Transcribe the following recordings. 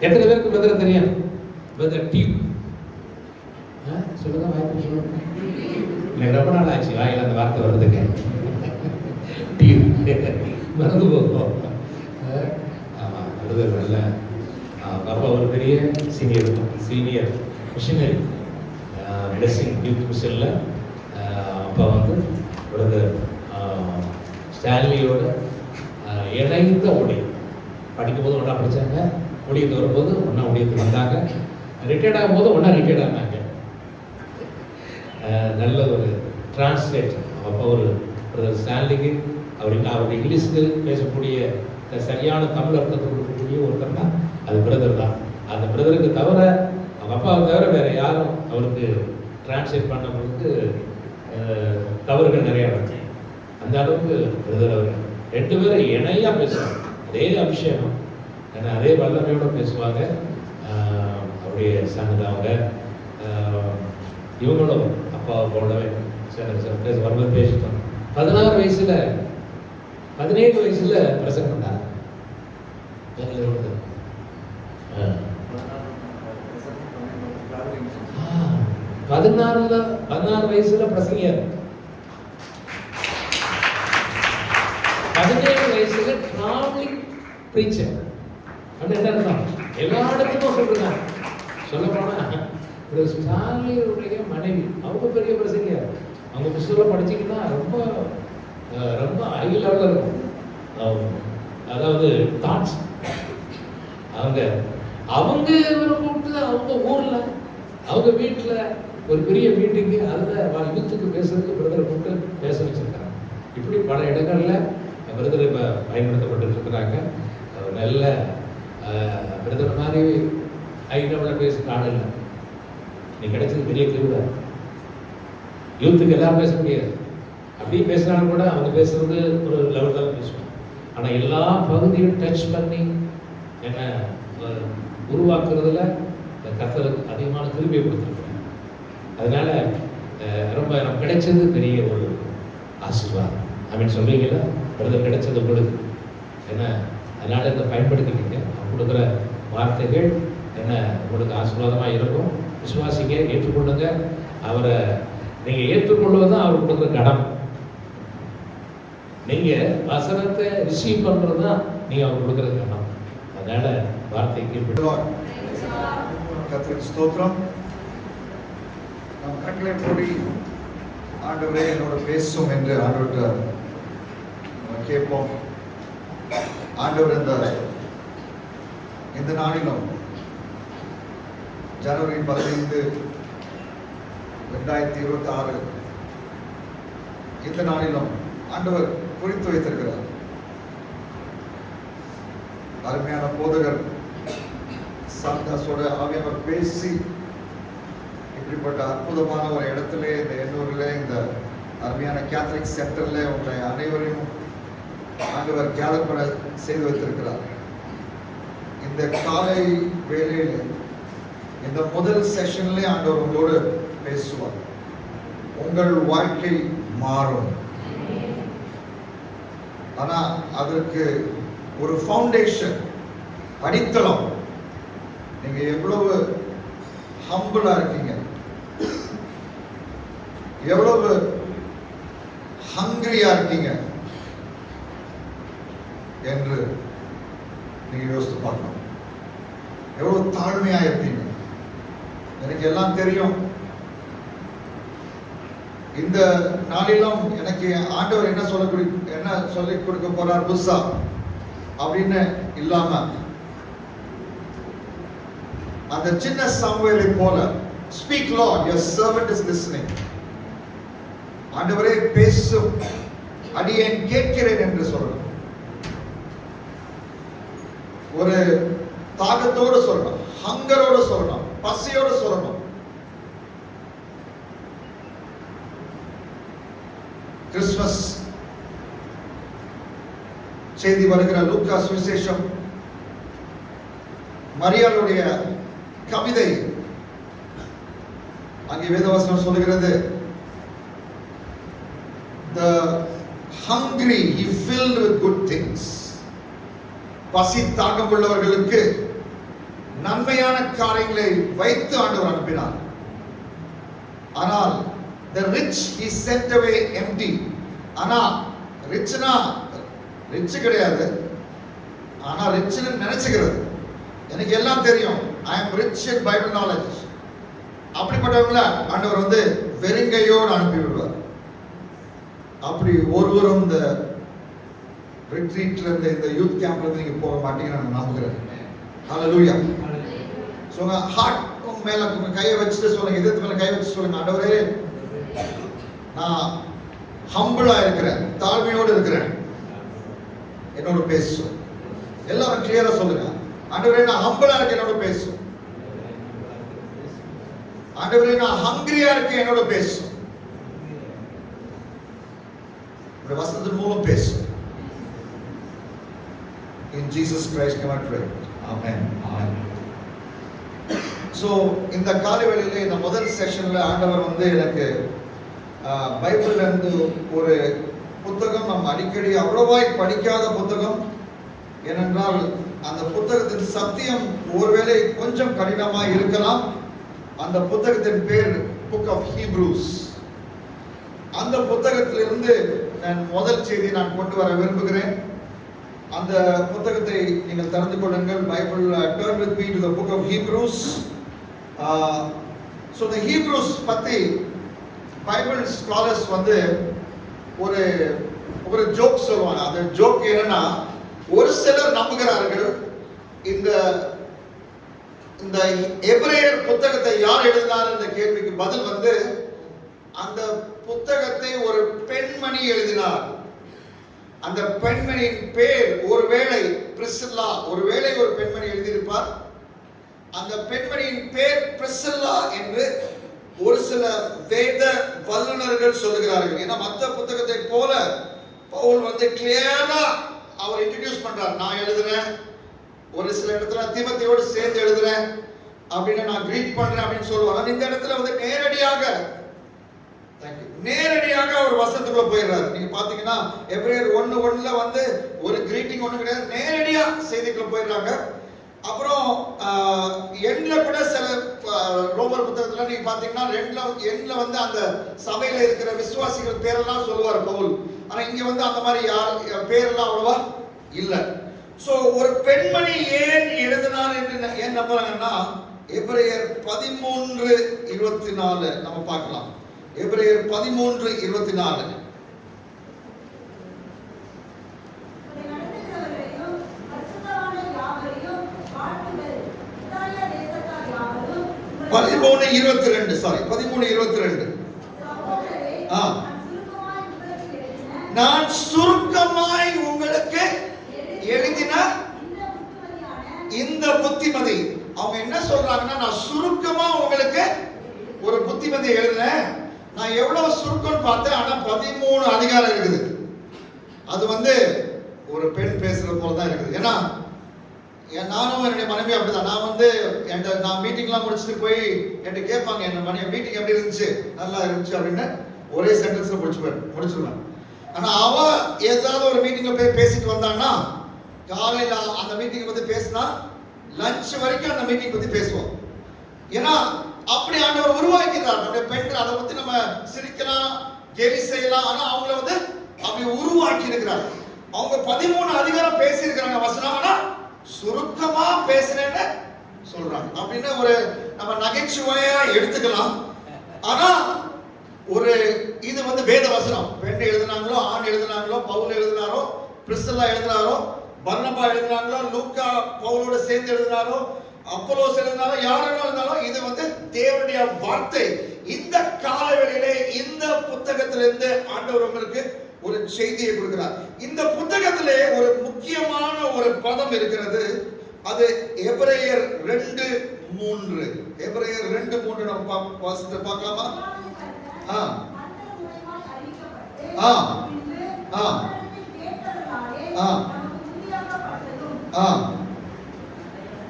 எத்தனை பேருக்கு பிரதரை தெரியும்? பிரதர் டியூப் சொல்லுங்க, வாய்ப்பு சொல்லுங்க. எனக்கு ரொம்ப நாள் ஆச்சு வாயில் அந்த வார்த்தை வர்றதுக்கு. டியூப் மறந்து போகும். ஆமாம், பிரதர் நல்ல அப்பா ஒரு பெரிய சீனியர் மிஷனரி பிளெஸிங் யூத் மிஷனில் அப்பா வந்து பிரதர் ஸ்டான்லியோட இணைந்த ஊழியம். படிக்கும்போது ஒன்றா படித்தாங்க, ஊழியத்து வரும்போது ஒன்றா ஊழியத்துக்கு வந்தாங்க, ரிட்டையர்ட் ஆகும்போது ஒன்றா ரிட்டையர்ட் ஆனாங்க. நல்ல ஒரு டிரான்ஸ்லேட் அப்போ ஒரு பிரதர் ஸ்டான்லிக்கு அவருடைய இங்கிலீஷுக்கு பேசக்கூடிய சரியான தமிழ் அர்த்தத்தை கொடுக்கக்கூடிய ஒருத்தர் தான் அது பிரதர் தான். அந்த பிரதருக்கு தவிர, அவங்க அப்பாவை தவிர வேறு யாரும் அவருக்கு டிரான்ஸ்லேட் பண்ணவங்களுக்கு தவறுகள் நிறையா இருந்துச்சு. அந்த அளவுக்கு பிரதர் அவர் 2 பேரும் இணையாக பேசுவாங்க. அதே அபிஷேகம், ஏன்னா அதே வல்லமையோடு பேசுவாங்க. அவருடைய சங்கதாங்க இவங்களும் அப்பாவை போலவே சில வரும்போது பேசிட்டோம். 17 வயசுல பிரசங்கம் பண்ணாங்க. 16 வயசுல பிரசங்கியார். 17 வயசுல டிராவலிங் பிரீச்சர். என்ன அர்த்தம்? எல்லா இடத்துக்கும் சொல்றாங்க. சொல்ல போனா ஒரு ஸ்டாலினுடைய மனைவி, அவங்க பெரிய பிரசங்கியார். அவங்க புத்தகம் படிச்சீங்கன்னா ரொம்ப ரொம்ப ஹை லெவலில் இருக்கும். அதாவது தாட்ஸ் அவங்க கூப்பிட்டு அவங்க ஊரில் அவங்க வீட்டில் ஒரு பெரிய மீட்டிங்கு, அதில் யூத்துக்கு பேசுறதுக்கு பிரதரை கூப்பிட்டு பேச வச்சுருக்காங்க. இப்படி பல இடங்களில் பிரதர் இப்போ பயன்படுத்தப்பட்டு இருக்கிறாங்க. நல்ல பிரதர் மாதிரி ஐநூறு பேசுகிற ஆள் இல்லை. நீ கிடைச்சது பெரிய கிருபை. யூத்துக்கு எல்லாம் பேச முடியாது. அப்படியே பேசினாலும் கூட அவங்க பேசுறது ஒரு லெவல் தான் பேசுவாங்க. ஆனால் எல்லா பகுதியும் டச் பண்ணி என்ன உருவாக்குறதுல கர்த்தருக்கு அதிகமான கிருபையை கொடுத்துருக்குறாங்க. அதனால ரொம்ப நமக்கு கிடைச்சது பெரிய ஒரு ஆசீர்வாதம் அப்படின்னு சொல்றீங்களா? பிரதர் கிடைச்சது உங்களுக்கு என்ன? அதனால இதை பயன்படுத்திக்கிங்க. அவங்க கொடுக்குற வார்த்தைகள் என்ன உங்களுக்கு ஆசீர்வாதமாக இருக்கும். விசுவாசிங்க, ஏற்றுக்கொள்ளுங்க. அவரை நீங்கள் ஏற்றுக்கொள்வது தான் அவர் கொடுக்குற கடன். நீங்கள் வசனத்தை ரிசீவ் பண்ணுறது தான் நீங்கள் அவர் கொடுக்குற கடன். அதனால வார்த்தைக்கு கர்த்தருக்கு ஸ்தோத்திரம். நம் கண்களை மூடி ஆண்டவரே என்னோட பேசும் என்று ஆண்டவர்கிட்ட கேட்போம். ஆண்டவர் இந்த நாளிலும் ஜனவரி 15, 2026 இந்த நாளிலும் ஆண்டவர் குறித்து வைத்திருக்கிறார். அருமையான போதகர் சாந்தாஸோட ஆவியானவர் பேசி இப்படிப்பட்ட அற்புதமான ஒரு இடத்துல இந்த எண்ணூரில் இந்த அருமையான கேத்தலிக் சென்டரில் உங்களை அனைவரையும் ஆண்டவர் கேதர் பண்ண செய்து வைத்திருக்கிறார். இந்த காலை வேளையில் இந்த முதல் செஷன்ல ஆண்டவர் உங்களோடு பேசுவார். உங்கள் வாழ்க்கை மாறும். ஆனா அதற்கு ஒரு ஃபவுண்டேஷன், அடித்தளம். நீங்க எவ்வளவு ஹம்பிளா இருக்கீங்க, எவ்வளவு ஹங்கிரியா இருக்கீங்க என்று நீங்க யோசித்து பார்க்கணும். எவ்வளவு தாழ்மையா இருக்கீங்க. எனக்கு எல்லாம் தெரியும். இந்த நாளிலும் எனக்கு ஆண்டவர் என்ன சொல்லி கொடுக்க போறார் புதுசா அப்படின்னு இல்லாம அந்த சின்ன சாமுவேலை போல speak Lord, your servant is listening. ஆண்டவரே பேசும், அடியேன் கேட்கிறேன் என்று சொல்லணும். ஒரு தாகத்தோடு சொல்லணும், ஹங்கரோடு சொல்லணும், பசியோடு சொல்லணும். கிறிஸ்துமஸ் செய்தி வருகிற லூக்கா சுவிசேஷம் மரியாளுடைய கவிதை அங்கே வேதவசனம் சொல்லுகிறது, the hungry he filled with good things. பசி தாகம் உள்ளவர்களுக்கு நன்மையான காரியங்களை வைத்து ஆண்டவர் அனுப்பினார். ஆனால் the rich he sent away empty. ஆனா ரிச்னா ரிச் கிடையாது, ஆனா ரிச்னு நினைச்சுக்கிறது. எனக்கு எல்லாம் தெரியும், I am rich in Bible knowledge. அப்படிப்பட்டவங்கள ஆண்டவர் வந்து வெறுங்கையோடு அனுப்பி விடுவார். அப்படி ஒருவரும் இந்த ரிட்ரீட்ல இருந்து இந்த யூத் கேம்ப்ல இருந்து நீங்க போக மாட்டீங்கன்னு நான் நம்புகிறேன். ஹalleluya. சொல்லுங்க, ஹார்ட் மேல உங்க கையை வச்சுட்டு சொல்லுங்க, இதயத்து மேல கை வச்சு சொல்லுங்க, ஆண்டவரே நான் ஹம்பிளா இருக்கிறேன், தாழ்மையோடு இருக்கிறேன், என்னோட பேசும். எல்லாரும் கிளியரா சொல்லுங்க, ஆண்டவரே நான் ஹம்பிளா இருக்கேன், என்னோட பேசும். ஆண்டவரே நான் ஹங்கிரியா இருக்கேன், என்னோட பேசும். இந்த வசனத்தின் மூலம் பேசும். In Jesus Christ name I pray. Amen. Amen. So இந்த காலை வேளையிலே இந்த முதல் செஷன்ல ஆண்டவர் வந்து எனக்கு பைபிள்ல இருந்து ஒரு புத்தகம், நம்ம அடிக்கடி அவ்வளவாய் படிக்காத புத்தகம். ஏனென்றால் அந்த புத்தகத்தின் சத்தியம் ஒருவேளை கொஞ்சம் கடினமாக இருக்கலாம். அந்த புத்தகத்தின் பேர் புக் ஆஃப் ஹீப்ரூஸ். அந்த புத்தகத்திலிருந்து நான் முதல் செய்தி நான் கொண்டு வர விரும்புகிறேன். அந்த புத்தகத்தை நீங்கள் தெரிந்து கொள்ளுங்கள். Bible, turn with me to the book of Hebrews. So the Hebrews பத்தி பைபிள் ஸ்காலர்ஸ் வந்து ஒரு ஜோக் சொல்லுவாங்க. அந்த ஜோக் என்னன்னா, ஒரு சிலர் நம்புகிறார்கள் இந்த இந்த எபிரேயர் புத்தகத்தை யார் எழுதினார் என்ற கேள்விக்கு பதில் வந்து அந்த புத்தகத்தை ஒரு பெண்மணி எழுதினார். அந்த பெண்மணியின் பேர் ஒருவேளை பிரிசில்லா, ஒருவேளை ஒரு பெண்மணி எழுதியிருப்பார். அந்த பெண்மணியின் பேர் பிரிசில்லா என்று ஒரு சில வேத வல்லுநர்கள் சொல்லுகிறார்கள். ஏன்னா மற்ற புத்தகத்தை போல பவுல் வந்து கிளியரா அவர் இன்ட்ரோடியூஸ் பண்றார். நான் எழுதுறேன், ஒரு சில இடத்துல தீமோத்தேயோடு சேர்ந்து எழுதுறேன் அப்படின்னு, நான் கிரீட் பண்றேன் அப்படின்னு சொல்லுவாங்க. இந்த இடத்துல வந்து நேரடியாக அவர் வசனத்துக்குள்ள போயிடுறாரு. நீங்க பாத்தீங்கன்னா எபிரேயர் 1:1ல வந்து ஒரு கிரீட்டிங் ஒண்ணு கிடையாது, நேரடியா செய்திக்குள்ள போயிடுறாங்க. அப்புறம் எண்ட்ல கூட சில ரோமர் புத்தகத்துல நீங்க பாத்தீங்கன்னா எண்ட்ல வந்து அந்த சபையில இருக்கிற விசுவாசிகள் பேரெல்லாம் சொல்லுவார் பவுல். ஆனா இங்க வந்து அந்த மாதிரி யார் பேரெல்லாம் அவ்வளவா இல்ல. சோ ஒரு பெண்மணி ஏன் எழுதினார் என்று ஏன் நம்புறாங்கன்னா, எபிரேயர் 13:24 நம்ம பார்க்கலாம். எபிரேயர் 13:24. நான் சுருக்கமாய் உங்களுக்கு எழுதின இந்த புத்திமதி. அவங்க என்ன சொல்றாங்கன்னா, நான் சுருக்கமா உங்களுக்கு ஒரு புத்திமதி எழுதினேன். நான் எவ்வளவு சுருக்கம் பார்த்தேன், ஆனா 13 அதிகாரம் இருக்குது. அது வந்து ஒரு பெண் பேசுற போல தான் இருக்குது. ஏன்னா நானும் என்னுடைய மனைவி அப்படிதான். நான் வந்து நான் மீட்டிங்லாம் முடிச்சுட்டு போய் என்கிட்ட கேட்பாங்க, என் மனைவி மீட்டிங் எப்படி இருந்துச்சு, நல்லா இருந்துச்சு அப்படின்னு ஒரே சென்டென்ஸ்ல முடிச்சிருவேன். ஆனா அவ ஏதாவது ஒரு மீட்டிங்ல போய் பேசிட்டு வந்தான்னா, காலையில அந்த மீட்டிங் பத்தி பேசினா லஞ்ச் வரைக்கும் அந்த மீட்டிங் பத்தி பேசுவோம். ஏன்னா அப்படி ஆண்டவர் உருவாக்கிறார். நம்முடைய பெண்கள் அதை பத்தி நம்ம சிரிக்கலாம், கேலி செய்யலாம், ஆனா அவங்கள வந்து அப்படி உருவாக்கி இருக்கிறார். அவங்க 13 அதிகாரம் பேசி இருக்கிறாங்க வசனம், ஆனா சுருக்கமா பேசுறேன்னு சொல்றாங்க. அப்படின்னு ஒரு நம்ம நகைச்சுவையா எடுத்துக்கலாம். ஆனா ஒரு இது வந்து வேத வசனம். பெண் எழுதினாங்களோ, ஆண் எழுதினாங்களோ, பவுல் எழுதினாரோ, பிரிஸ்கில்லா எழுதினாரோ, பர்னபா எழுதினாங்களோ, லூக்கா பவுலோட சேர்ந்து எழுதினாரோ, அப்போலோஸ் எழுதினாரோ, யாரெல்லாம் இருந்தாலும் இது வந்து தேவனுடைய வார்த்தை. இந்த காலவெளியிலே இந்த புத்தகத்திலிருந்து ஆண்டவர் உங்களுக்கு ஒரு செய்தியை கொடுக்கிறார். இந்த புத்தகத்திலே ஒரு முக்கியமான ஒரு பதம் இருக்கிறது. அது எபிரேயர் 2:3. எபிரேயர் 2:3 நம்ம வாசித்து பார்க்கலாமா?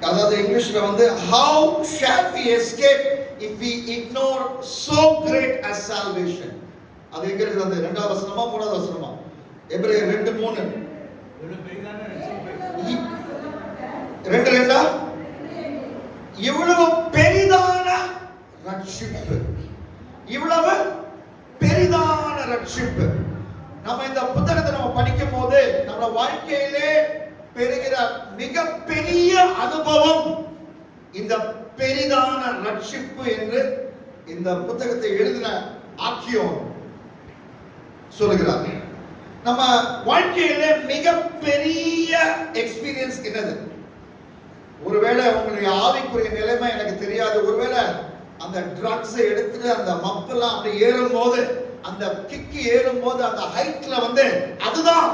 அதாவது இங்கிலீஷ்ல வந்து how shall we escape if we ignore so great as salvation. அது எங்க இருக்குது? அந்த 2வது வசனமா 3வது வசனமா? எபிரேயர் 2:3. 2:2 இவ்வளவு பெரிதான ரட்சிப்பு, இவ்வளவு பெரிதான ரட்சிப்பு. நம்ம இந்த புத்தகத்தை நம்ம படிக்கும் போது நம்ம வாழ்க்கையிலே பெறுகிற மிகப்பெரிய அனுபவம் இந்த பெரிதான ரட்சிப்பு என்று இந்த புத்தகத்தை எழுதின ஆக்கியோன் சொல்லுகிறார். நம்ம வாழ்க்கையில மிகப்பெரிய எக்ஸ்பீரியன்ஸ் என்னது? ஒருவேளை உங்களுடைய ஆவிக்குரிய நிலைமை எனக்கு தெரியாது. ஒருவேளை அந்த ட்ரக்ஸ் எடுத்துட்டு அந்த மப்பெல்லாம் அப்படி ஏறும் போது, அந்த கிக்கு ஏறும் போது, அந்த ஹைட்ல வந்து அதுதான்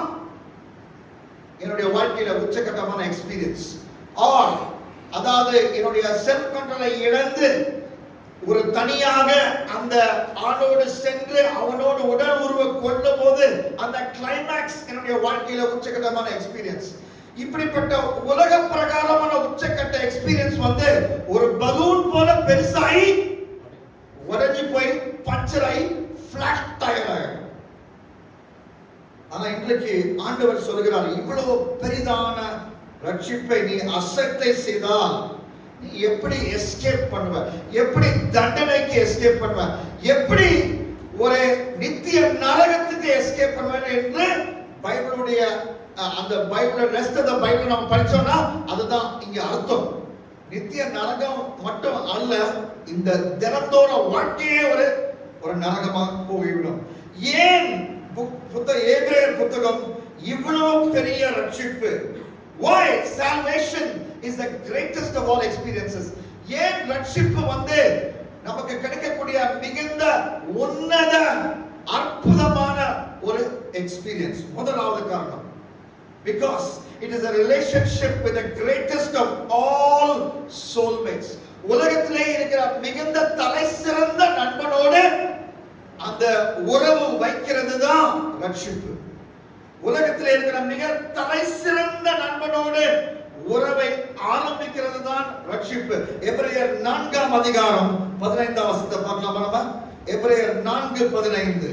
என்னுடைய வாழ்க்கையில உச்சகட்டமான எக்ஸ்பீரியன்ஸ். ஆர் அதாவது என்னுடைய செல்ஃப் கண்ட்ரோலை இழந்து ஒரு தனியாக அந்த ஆணோடு சென்று அவனோடு உடல் உருவ கொள்ளும் போது அந்த கிளைமேக்ஸ் என்னுடைய வாழ்க்கையில உச்சகட்டமான எக்ஸ்பீரியன்ஸ். இப்படிப்பட்ட உலக பிரகாரமான உச்சக்கட்ட எக்ஸ்பீரியன்ஸ் வந்து ஒரு பலூன் போல பெருசாகி உடைஞ்சு போய் பஞ்சர் ஆகி பிளாட் டயர் ஆகிடும். ஆனா இன்றைக்கு ஆண்டவர் சொல்கிறார், இவ்வளவு பெரிதான ரட்சிப்பை நீ அசட்டை செய்தால் நீ எப்படி எஸ்கேப் பண்ணுவ, எப்படி தண்டனைக்கு எஸ்கேப் பண்ணுவ, எப்படி ஒரு நித்திய நரகத்துக்கு எஸ்கேப் பண்ணுவ என்று பைபிளுடைய அந்த Bible rest of the Bible நம்ம படிச்சோம்னா அதுதான் இங்க அர்த்தம். நித்திய நரகம் மட்டும் அல்ல, இந்த தினத்தோட வாழ்க்கையே ஒரு நரகமாக போய்விடும். ஏன் எபிரேயர் புத்தகம் இவ்வளவு பெரிய ரட்சிப்பு? Why salvation is the greatest of all experiences? ஏன் ரட்சிப்பு வந்து நமக்கு கிடைக்கக்கூடிய மிகுந்த உன்னத அற்புதமான ஒரு எக்ஸ்பீரியன்ஸ்? முதலாவது காரணம், because it is a relationship with the greatest of all soulmates. உலகத்திலே இருக்கிற மிகுந்த தலை சிறந்த நண்பனோடு அந்த உறவு வைக்கிறது தான் ரட்சிப்பு. உலகத்தில் இருக்கிற மிக தலை சிறந்த நண்பனோடு உறவை ஆரம்பிக்கிறது தான் ரட்சிப்பு. எபிரேயர் 4ஆம் அதிகாரம் 15ஆம் வசனத்தை பார்க்கலாமா நம்ம? எபிரேயர் 4:15.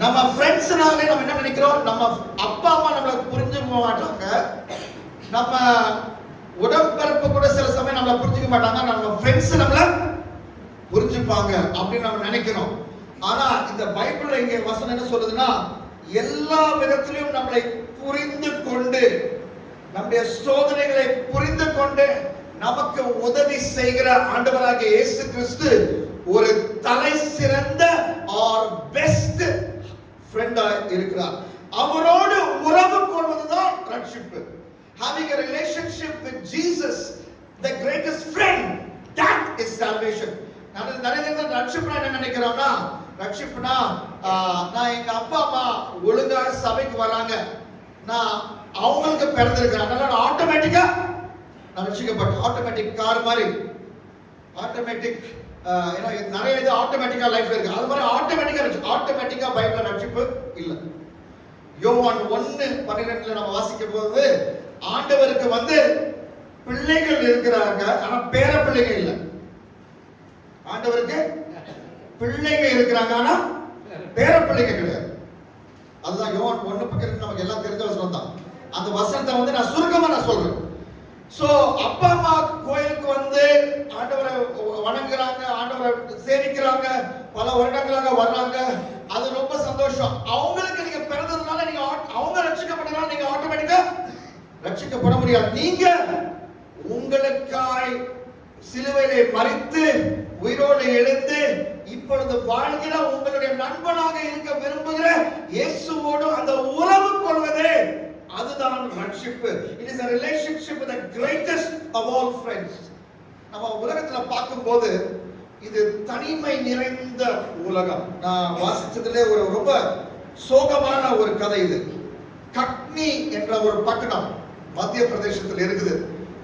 நம்ம ஃப்ரெண்ட்ஸ்னாலே நம்ம என்ன நினைக்கிறோம்? நம்ம அப்பா அம்மா நம்மளை புரிஞ்சுக்க மாட்டாங்க, நம்ம உடன்பிறப்பு கூட சில சமயம் நம்மளை புரிஞ்சுக்க மாட்டாங்க, நம்ம ஃப்ரெண்ட்ஸ் நம்மளை புரிஞ்சுப்பாங்க அப்படின்னு நம்ம நினைக்கிறோம். ஆனா இந்த பைபிள்ல இங்க வசனம் என்ன சொல்லுதுன்னா, எல்லா விதத்திலும் நம்மளை புரிந்து கொண்டு, நம்முடைய சோதனைகளை புரிந்து கொண்டு நமக்கு உதவி செய்கிற ஆண்டவராகிய இயேசு கிறிஸ்து ஒரு தலை சிறந்த ஆர் பெஸ்ட் ஃப்ரெண்டா இருக்கிறார். அவரோடு உறவு கொள்வதுதான் ரட்சிப்பு. Having a relationship with Jesus, the greatest friend, that is salvation. நான் நிறைய நேரம் ரட்சிப்புனா என்ன நினைக்கிறோம்னா, ரட்சிப்புனா நான் எங்க அப்பா அம்மா ஒழுங்காக சபைக்கு வராங்க, நான் அவங்களுக்கு பிறந்திருக்கிறேன், அதனால நான் ஆட்டோமேட்டிக்கா நான் ரட்சிக்கப்பட்டேன். ஆட்டோமேட்டிக் கார் மாதிரி, ஆட்டோமேட்டிக் நிறைய இது ஆட்டோமேட்டிக்கா லைஃப்ல இருக்கு. அது மாதிரி ஆட்டோமேட்டிக்கா பைபிள்ல ரட்சிப்பு இல்ல. யோவான் 1:12 நம்ம வாசிக்கும் போது ஆண்டவருக்கு வந்து பிள்ளைகள் இருக்கிறாங்க, ஆனா பேர பிள்ளைங்க இல்ல. ஆண்டவருக்கு பிள்ளைங்க இருக்கிறாங்க, ஆனா பேர பிள்ளைங்க கிடையாது. அதுதான் யோவான் 1:12 நமக்கு எல்லாம் தெரிஞ்ச வசனம் தான். அந்த வசனத்தை வந்து நான் சுருக்கமா சொல்றேன். சோ அப்பா அம்மா கோயிலுக்கு வந்து ஆண்டவரை வணங்குறாங்க, ஆண்டவரை சேவிக்கிறாங்க, பல வருடங்களாக வர்றாங்க, அது ரொம்ப சந்தோஷம். அவங்களுக்கு நீங்க பிறந்ததுனால நீங்க அவங்க ரட்சிக்கப்பட்டனால நீங்க ஆட்டோமேட்டிக்கா ரட்சிக்கப்பட முடியாது. நீங்க உங்களுக்காய் சிலுவையிலே மரித்து உயிரோடு எழுந்து இப்பொழுது வாழ்கிற உங்களுடைய நண்பனாக இருக்க விரும்புகிற இயேசுவோடு அந்த உறவு கொள்வதே அதுதான் ரட்சிப்பு. It is a relationship with the greatest of all friends. நம்ம உலகத்துல பார்க்கும்போது இது தனிமை நிறைந்த உலகம். நான் வாசிச்சதுல ஒரு ரொம்ப சோகமான ஒரு கதை இது. கட்னி என்ற ஒரு பட்டணம் மத்திய பிரதேசத்தில் இருக்குது.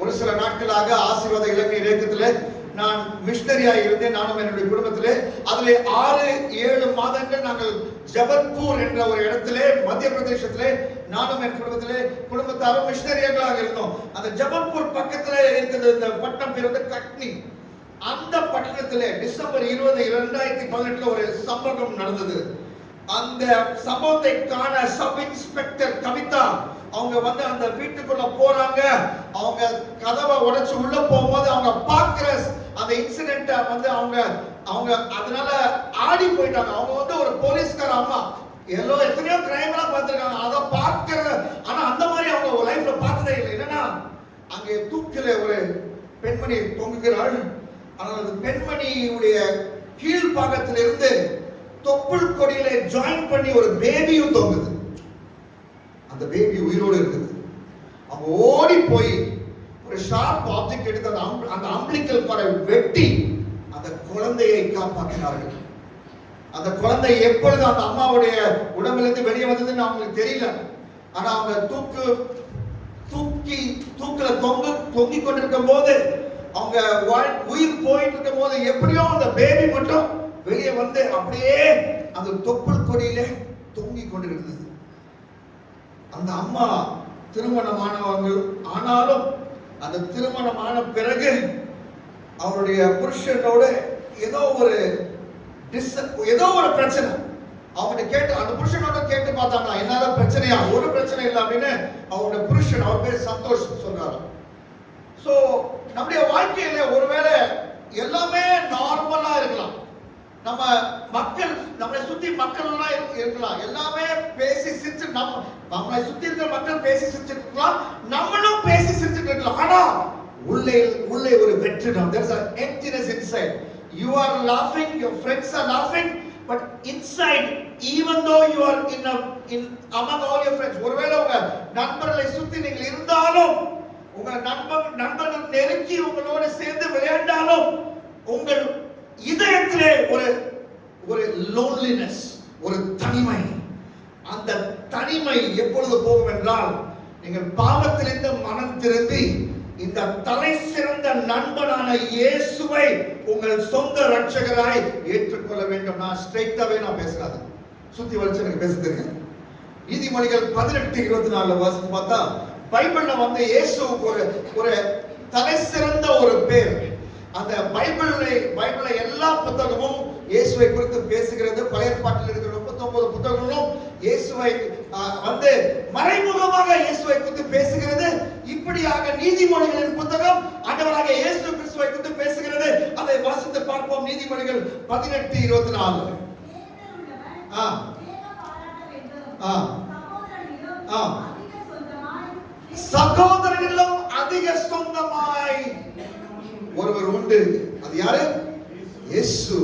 ஒரு சில நாட்களாக ஆசீர்வாத இளைஞர் இயக்கத்தில் நான் மிஷனரியா இருந்தேன், நானும் என்னுடைய குடும்பத்திலே. அதிலே 6-7 மாதங்கள் நாங்கள் ஜபல்பூர் என்ற ஒரு இடத்திலே மத்திய பிரதேசத்திலே நானும் என் குடும்பத்தாரும் மிஷனரியாக்களாக இருந்தோம். அந்த ஜபல்பூர் பக்கத்தில் இருக்கிறது இந்த பட்டணம் பேர் வந்து கட்னி. அந்த பட்டணத்திலே டிசம்பர் 20, 2018 ஒரு சம்பவம் நடந்தது. அந்த சம்பவத்தை காண சப் இன்ஸ்பெக்டர் கவிதா அவங்க வந்து அந்த வீட்டுக்குள்ள போறாங்க. அவங்க கதவை உடைச்சு உள்ள போகும்போது அவங்க பார்க்கிற அந்த இன்சிடென்ட் வந்து அவங்க அதனால ஆடி போயிட்டாங்க. அவங்க வந்து ஒரு போலீஸ்கார அம்மா, எத்தனையோ கிரைம் எல்லாம் பார்த்திருக்காங்க, அதை பார்க்கிற, ஆனா அந்த மாதிரி அவங்க லைஃப்ல பார்த்ததே இல்லை. என்னன்னா அங்கே தூக்கில ஒரு பெண்மணி தொங்குகிறாள். ஆனால் அந்த பெண்மணியுடைய கீழ் பாகத்திலிருந்து தொப்புள் கொடியில ஜாயின் பண்ணி ஒரு பேபியும் தொங்குது. அந்த பேபி உயிரோடு இருக்குது. அவங்க ஓடி போய் ஒரு ஷார்ப் ஆப்ஜெக்ட் எடுத்து அந்த அம்பிளிக்கல் காரை வெட்டி அந்த குழந்தையை காப்பாற்றினார்கள். அந்த குழந்தை எப்பொழுது அந்த அம்மாவுடைய உடம்பிலிருந்து வெளியே வந்ததுன்னு அவங்களுக்கு தெரியல. ஆனா அவங்க தூக்கில தொங்கிக் கொண்டிருக்கும் போது, அவங்க உயிர் போயிட்டு இருக்கும் போது எப்படியோ அந்த பேபி மட்டும் வெளியே வந்து அப்படியே அந்த தொப்புள் கொடியில தொங்கிக் கொண்டிருந்தது. அந்த அம்மா திருமணமானவங்க, ஆனாலும் அந்த திருமணமான பிறகு அவருடைய புருஷனோட ஏதோ ஒரு பிரச்சனை. அவங்க கேட்டு அந்த புருஷனோட கேட்டு பார்த்தாங்களா, என்னால பிரச்சனையா? ஒரு பிரச்சனை இல்லை அப்படின்னு அவருடைய புருஷன், அவர் பேர் சந்தோஷ், சொல்றாரு. சோ நம்முடைய வாழ்க்கையில ஒருவேளை எல்லாமே நார்மலா இருக்கலாம். நம்ம மக்கள், நம்மளை சுத்தி மக்கள் எல்லாம் இருக்கலாம், எல்லாமே பேசி சிரிச்சு, நம்மளை சுத்தி இருக்கிற மக்கள் பேசி சிரிச்சுட்டு இருக்கலாம், நம்மளும் பேசி சிரிச்சுட்டு இருக்கலாம். ஆனா உள்ளே ஒரு வெற்றிடம். There's an emptiness inside. You are laughing, your friends are laughing, but inside, even though you are in among all your friends, ஒருவேளை உங்க நண்பர்களை சுத்தி நீங்கள் இருந்தாலும், உங்க நண்பர்கள் நெருங்கி உங்களோட சேர்ந்து விளையாண்டாலும், உங்கள் இதயத்திலே ஒரு loneliness, ஒரு தனிமை. அந்த தனிமை எப்பொழுது போகும் என்றால், நீங்கள் பாவத்திலிருந்து மனம் திரும்பி இந்த தலை சிறந்த நண்பனான இயேசுவை உங்கள் சொந்த ரட்சகராய் ஏற்றுக்கொள்ள வேண்டும். நான் ஸ்ட்ரைட்டாவே பேசுறாது, சுத்தி வளைச்சு எனக்கு பேசுறேன். நீதிமொழிகள் 18:24 வருஷம் பார்த்தா பைபிள்ல வந்து இயேசுவுக்கு ஒரு தலை சிறந்த ஒரு பேர். அந்த பைபிள்ல எல்லா புத்தகமும் இயேசுவை குறித்து பேசுகிறது. பழைய ஏற்பாட்டில் இருக்கிற 39 புத்தகங்களும் இயேசுவை வந்து மறைமுகமாக இயேசுவை குறித்து பேசுகிறது. இப்படியாக நீதிமொழிகளின் புத்தகம் ஆண்டவராக இயேசு கிறிஸ்துவை குறித்து பேசுகிறது. அதை வாசித்து பார்ப்போம். நீதிமொழிகள் 18:24. சகோதரனிலும் அதிக சொந்தமாய் ஒருவர் உண்டு. அது யாரு? இயேசு.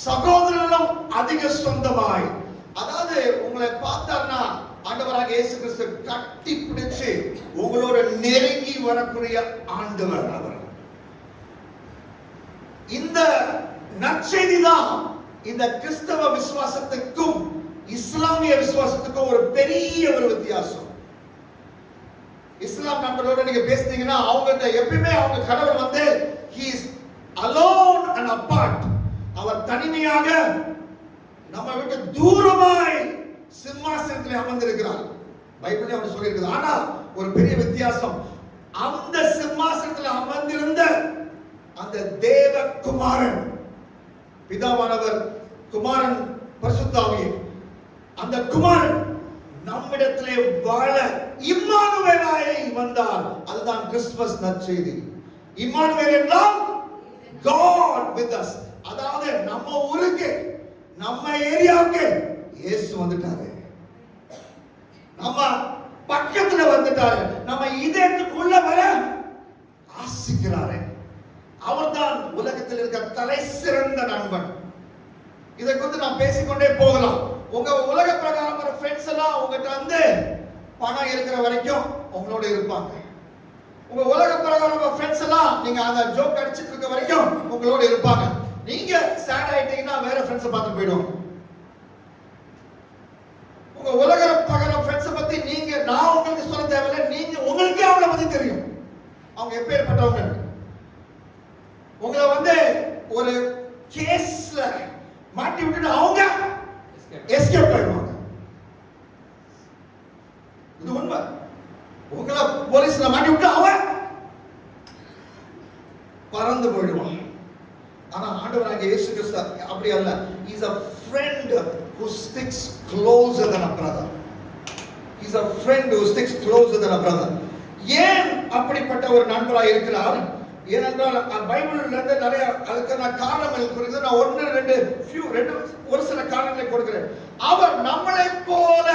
சகோதரனிலும் அதிக சொந்தமாய், அதாவது உங்களை பார்த்தார்னா ஆண்டவராக இயேசு கிறிஸ்து கட்டி பிடிச்சு உங்களோட நெருங்கி வரக்கூடிய ஆண்டவர் அவர். இந்த நற்செய்தி தான் இந்த கிறிஸ்தவ விசுவாசத்துக்கும் இஸ்லாமிய விசுவாசத்துக்கும் ஒரு பெரிய ஒரு வித்தியாசம். இஸ்லாம் நண்பர்களோட நீங்க பேசுனீங்கன்னா அவங்ககிட்ட எப்பயுமே அவங்க கடவுள் வந்து he is alone and apart. அவர் தனிமையாக நம்ம விட்டு தூரமாய் சிம்மாசனத்தில் அமர்ந்திருக்கிறார். பைபிளே அவர் சொல்லி இருக்குது. ஆனா ஒரு பெரிய வித்தியாசம், அந்த சிம்மாசனத்தில் அமர்ந்திருந்த அந்த தேவ குமாரன், பிதாவானவர், குமாரன், பரிசுத்த ஆவியே, அந்த குமாரன் நம்மிடத்திலே வாழ இம்மானுவேலாய் வந்தார். அதுதான் கிறிஸ்துமஸ் நற்செய்தி. இம்மானுவேல் என்றால் God with us. அதாவது நம்ம ஊருக்கு, நம்ம ஏரியாவுக்கு இயேசு வந்துட்டாரு, நம்ம பக்கத்துல வந்துட்டாரு, நம்ம இதயத்துக்குள்ள வர ஆசிக்கிறாரு. அவர்தான் உலகத்தில் இருக்க தலை சிறந்த நண்பன். இதை குறித்து நான் பேசிக்கொண்டே போகலாம். உங்க உலக பிரகாரம் ஃப்ரெண்ட்ஸ் எல்லாம் உங்ககிட்ட வந்து பணம் இருக்கிற வரைக்கும் உங்களோட இருப்பாங்க. உங்க உலக பிரகாரம் ஃப்ரெண்ட்ஸ் எல்லாம் நீங்க அந்த ஜோக் அடிச்சிட்டு இருக்க வரைக்கும் உங்களோட இருப்பாங்க. நீங்க சேட் ஆயிட்டீங்கன்னா வேற ஃப்ரெண்ட்ஸ் பார்த்து போயிடுவாங்க. உங்க உலக பிரகாரம் ஃப்ரெண்ட்ஸ் பத்தி நான் உங்களுக்கு சொல்ல தேவையில்லை, நீங்க உங்களுக்கே அவங்கள பத்தி தெரியும். அவங்க எப்பேற்பட்டவங்க. உங்களை வந்து ஒரு கேஸ்ல மாட்டி விட்டுட்டு அவங்க எஸ்கேப் ஆயிடுவாங்க. இது உண்மை. உங்களை போலீஸ்ல மாட்டி விட்டு அவன் பறந்து போயிடுவான். ஆனா ஆண்டவராகிய இயேசு கிறிஸ்து அப்படி அல்ல. He is a friend who sticks closer than a brother. He is a friend who sticks closer than a brother. ஏன் அப்படிப்பட்ட ஒரு நண்பராக இருக்கிறார்? ஏனென்றால் பைபிள்ல இருந்து நிறைய அதுக்கான காரணங்கள் குறித்து நான் ஒரு சில காரணங்களை கொடுக்கிறேன். அவர் நம்மளை போல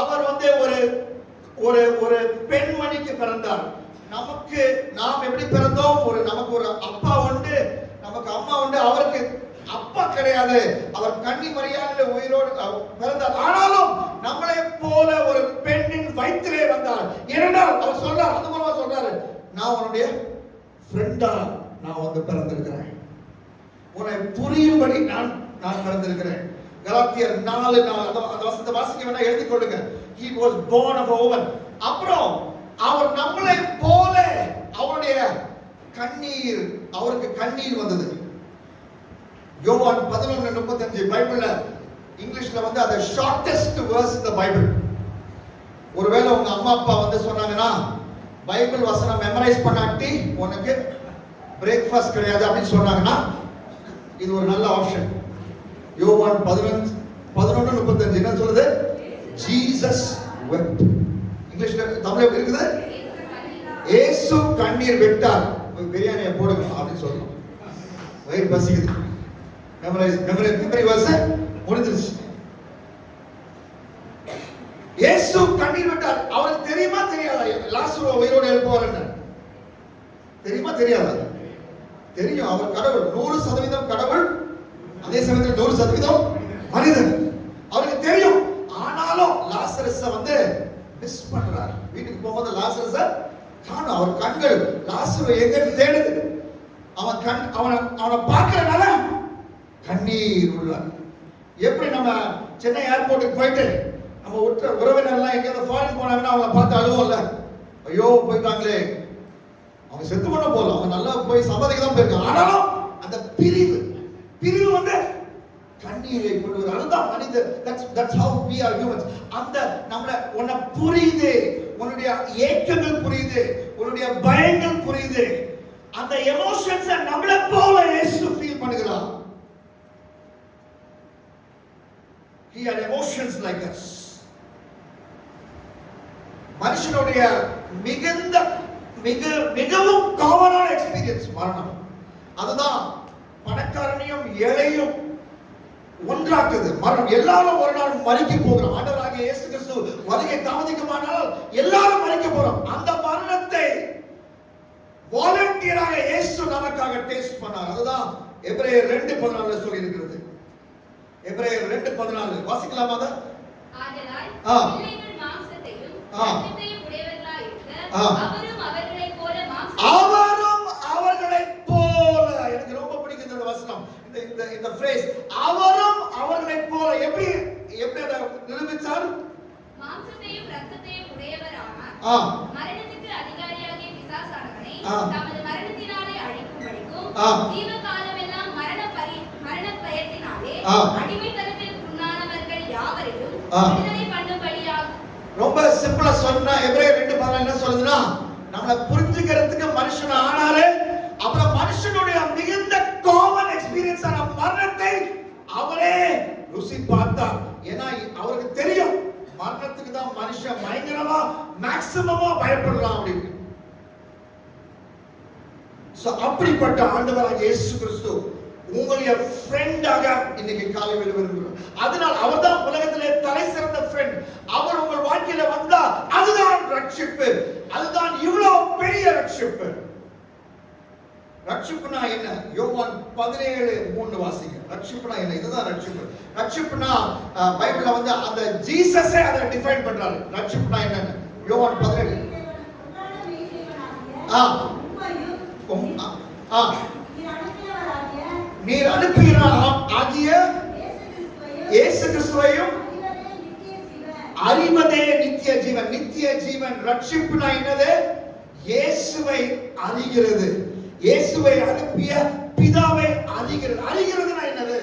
அவர் ஒரு ஒரு ஒரு பெண்மணிக்கு பிறந்தார். நாம் எப்படி பிறந்தோம்? நமக்கு ஒரு அப்பா உண்டு, நமக்கு அம்மா உண்டு. அவருக்கு அப்பா கிடையாது. அவர் கன்னி மரியாதை உயிரோடு பிறந்தார். ஆனாலும் நம்மளை போல ஒரு பெண்ணின் வயிற்றிலே வந்தார். ஏனென்றால் அவர் சொல்றார், அது மூலமா சொல்றாரு, நான் உன்னுடைய ஃப்ரெண்டா நான் பிறந்திருக்கிறேன், உன்னை புரியும்படி நான் பிறந்திருக்கிறேன். கலாத்தியர் 4:4 அந்த வசனத்தை வாசிக்க வேணா எழுதி கொடுங்க. He was born of a woman. அப்புறம் அவர் நம்மளை போல அவருடைய கண்ணீர், அவருக்கு கண்ணீர் வந்தது. யோவான் 11:35 பைபிள்ல இங்கிலீஷ்ல அது shortest verse in the Bible. ஒருவேளை உங்க அம்மா அப்பா சொன்னாங்கன்னா பைபிள் வசனம் மெமரைஸ் பண்ணாட்டி உனக்கு பிரேக்ஃபாஸ்ட் கிடையாது அப்படின்னு சொன்னாங்கன்னா இது ஒரு நல்ல ஆப்ஷன். யோவான் 11:35 என்ன சொல்லுது? Jesus wept. இங்கிலீஷ்ல தமிழ்ல எப்படி இருக்குது? இயேசு கண்ணீர் விட்டார். பிரியாணியை போடுங்க அப்படின்னு சொல்லணும். வயிறு பசிக்குது. மெமரி வர்ஸ் முடிஞ்சிருச்சு. இயேசு கண்ணீர் விட்டார். அவருக்கு தெரியுமா தெரியாதா லாசரு உயிரோடு எழுப்புவார்னு? தெரியுமா தெரியாதா? தெரியும். அவர் கடவுள், 100% கடவுள், அதே சமயத்தில் 100% மனிதன். அவருக்கு தெரியும். ஆனாலும் லாசரஸை மிஸ் பண்றார். வீட்டுக்கு போகும்போது லாசரஸை காணோம். அவர் கண்கள் லாசரு எங்கன்னு தேடுது. அவனை பார்க்கறனால கண்ணீர் உள்ளார். எப்படி நம்ம சென்னை ஏர்போர்ட்டுக்கு போயிட்டு நம்ம உறவினர்லாம் எங்கேயாவது ஃபாரின் போனாங்கன்னா அவங்கள பார்த்து அழுவோம்ல, ஐயோ போயிட்டாங்களே, அவங்க செத்து பண்ண போகல, அவங்க நல்லா போய் சம்பாதிக்க தான் போயிருக்காங்க. ஆனாலும் அந்த பிரிவு கண்ணீரை கொண்டு வரும். அதுதான் மனித. that's how we are humans. அந்த உன்னை புரியுது, உன்னுடைய ஏக்கங்கள் புரியுது, உன்னுடைய பயங்கள் புரியுது. அந்த எமோஷன்ஸ் நம்மளை போல இயேசு ஃபீல் பண்ணுகிறார். He had emotions like us. மனுஷனுடைய மிகவும் காமனான எக்ஸ்பீரியன்ஸ் மரணம். அதுதான் பணக்காரனையும் ஏழையும் ஒன்றாக்குது. மரணம். எல்லாரும் ஒரு நாள் மரிக்க போகிறோம். ஆண்டவராகிய இயேசு கிறிஸ்து வருகை தாமதிக்குமானால் எல்லாரும் மரிக்க போறோம். அந்த மரணத்தை வாலண்டியராக இயேசு நமக்காக டேஸ்ட் பண்ணார். அதுதான் எபிரேயர் 2:14 சொல்லி இருக்கிறது. எபிரேயர் 2:14 வாசிக்கலாமா? ஆதலால் பிள்ளைகள் மாம்சத்தையும் இரத்தத்தையும் உடையவர்களாய் இருக்க அவரும் அவர்களைப் போல எனக்கு ரொம்ப பிடிக்குது இந்த வசனம். இந்த phrase அவரும் அவர்களைப் போல எப்படி அதை நிரூபிச்சார்? மாம்சத்தையும் இரத்தத்தையும் உடையவரான மரணத்துக்கு அதிகாரியாகிய பிசாசானவனை தமது மரணத்தினாலே அழிக்கும்படிக்கும் ஜீவகாலமெல்லாம் மரண பயத்தினாலே அடிமைத்தனத்தில் உண்ணானவர்கள் யாவரையும் விடுதலை பண்ணும்படியாக. ரொம்ப சிம்பிளா சொன்னா எபிரேயர் 2:14 என்ன சொல்லுதுன்னா, நம்மளை புரிஞ்சுக்கிறதுக்கு மனுஷன் ஆனாரு. அப்புறம் மனுஷனுடைய மிகுந்த காமன் எக்ஸ்பீரியன்ஸ் ஆன மரணத்தை அவரே ருசி பார்த்தார். ஏன்னா அவருக்கு தெரியும் மரணத்துக்கு தான் மனுஷன் பயங்கரமா மேக்ஸிமமா பயப்படலாம் அப்படின்னு. அப்படிப்பட்ட ஆண்டவராகிய இயேசு கிறிஸ்து உங்களுடைய ஃப்ரெண்டாக இன்னைக்கு காலையில் விரும்புகிறோம். அதனால் அவர்தான் உலகத்திலே தலை சிறந்த ஃப்ரெண்ட். அவர் உங்கள் வாழ்க்கையில வந்தா அதுதான் ரட்சிப்பு. அதுதான் இவ்வளவு பெரிய ரட்சிப்பு. ரட்சிப்புனா என்ன? யோவான் 17:3 வாசிங்க. ரட்சிப்புனா என்ன? இதுதான் ரட்சிப்பு. ரட்சிப்புனா பைபிள்ல அந்த ஜீசஸே அதை டிஃபைன் பண்றாரு. ரட்சிப்புனா என்னன்னு யோவான் 17 நீர் அனுப்புகிறாகிய இயேசு கிறிஸ்துவையும் அறிவதே நித்திய ஜீவன். நித்திய ஜீவன். ரட்சிப்புனா என்னது? இயேசுவை அறிகிறது. இயேசுவை அனுப்பிய பிதாவை அறிகிறது. அறிகிறதுனா என்னது?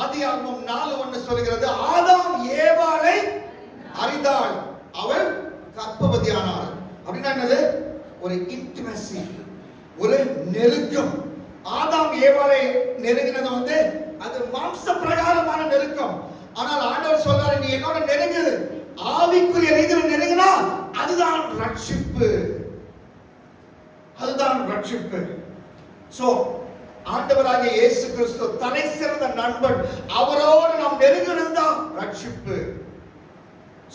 ஆதியாகமம் 4:1 சொல்கிறது, ஆதாம் ஏவாளை அறிந்தாள், அவள் கர்ப்பவதியானாள். அப்படின்னா என்னது? ஒரு இன்டிமசி, ஒரு நெருக்கம். ஆதாம் ஏவாளை நெருங்கினது வந்து அது மாம்ச பிரகாரமான நெருக்கம். ஆனால் ஆண்டவர் சொல்றாரு, நீ என்னோட நெருங்கு, ஆவிக்குரிய ரீதியில் நெருங்கினா அதுதான் ரட்சிப்பு, அதுதான் ரட்சிப்பு. சோ ஆண்டவராகிய இயேசு கிறிஸ்து தலை சிறந்த நண்பன், அவரோடு நாம் நெருங்கினது தான் ரட்சிப்பு.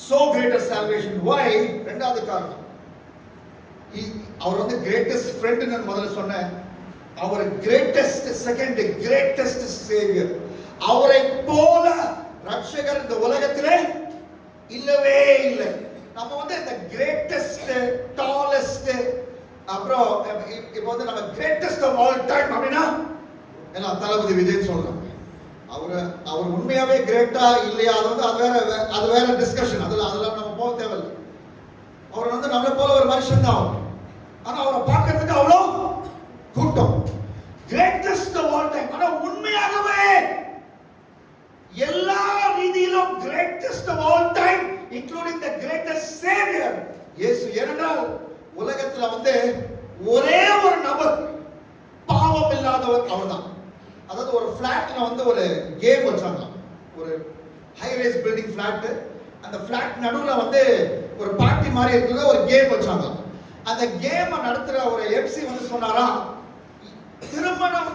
So greater salvation. Why? இரண்டாவது காரணம், அவர் வந்து கிரேட்டஸ்ட் ஃப்ரெண்ட் நான் முதல்ல சொன்னேன். அவர் கிரேட்டஸ்ட் செகண்ட் கிரேட்டஸ்ட் சேவியர். அவரை போல ரட்சகர் இந்த உலகத்திலே இல்லவே இல்லை. நம்ம வந்து இந்த கிரேட்டஸ்ட் டாலஸ்ட், அப்புறம் இப்போ வந்து நம்ம கிரேட்டஸ்ட் ஆஃப் ஆல் டைம் அப்படின்னா எல்லாம் தளபதி விஜய் சொல்றோம். அவர் உண்மையாவே கிரேட்டா இல்லையா அது வேற டிஸ்கஷன். அதெல்லாம் நம்ம போக தேவையில்லை. அவர் வந்து நம்மளை போல ஒரு மனுஷன் தான். ஆனா அவரை பார்க்கறதுக்கு அவ்வளோ கூட்டம். Greatest of all time. ஆனா உண்மையாகவே எல்லா ரீதியிலும் greatest of all time, including the greatest saviour இயேசு. ஏனென்றால் உலகத்துல வந்து ஒரே ஒரு நபர் பாவம் இல்லாதவர் அவர்தான். அதாவது ஒரு ஃபிளாட்ல வந்து ஒரு கேம் வச்சாங்க, ஒரு ஹை ரைஸ் பில்டிங் ஃபிளாட். அந்த ஃபிளாட் நடுவுல வந்து ஒரு பார்ட்டி மாதிரி இருக்கிற ஒரு கேம் வச்சாங்க. அந்த கேமை நடத்துற ஒரு எம்சி வந்து சொன்னாரா, திருமணம்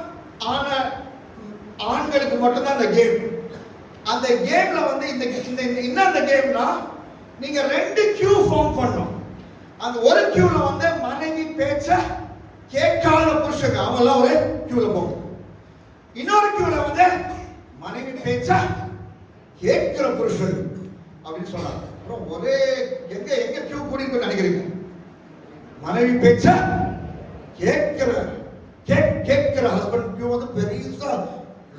ஆன ஆண்களுக்கு மட்டும்தான் அந்த கேம். அந்த கேம்ல வந்து இந்த அந்த கேம்னா நீங்க 2 கியூ ஃபார்ம் பண்ணணும். அந்த ஒரு கியூல வந்து மனைவி பேச்ச கேட்காத புருஷங்க அவங்க எல்லாம் ஒரு கியூல போகும். இன்னொரு கியூல வந்து மனைவி பேச்ச கேட்கிற புருஷன் அப்படின்னு சொன்னாங்க. அப்புறம் ஒரே எங்க கியூ கூடிட்டு நினைக்கிறீங்க? மனைவி பேச்ச கேட்கிற ஹஸ்பண்ட் கியூ வந்து பெருசா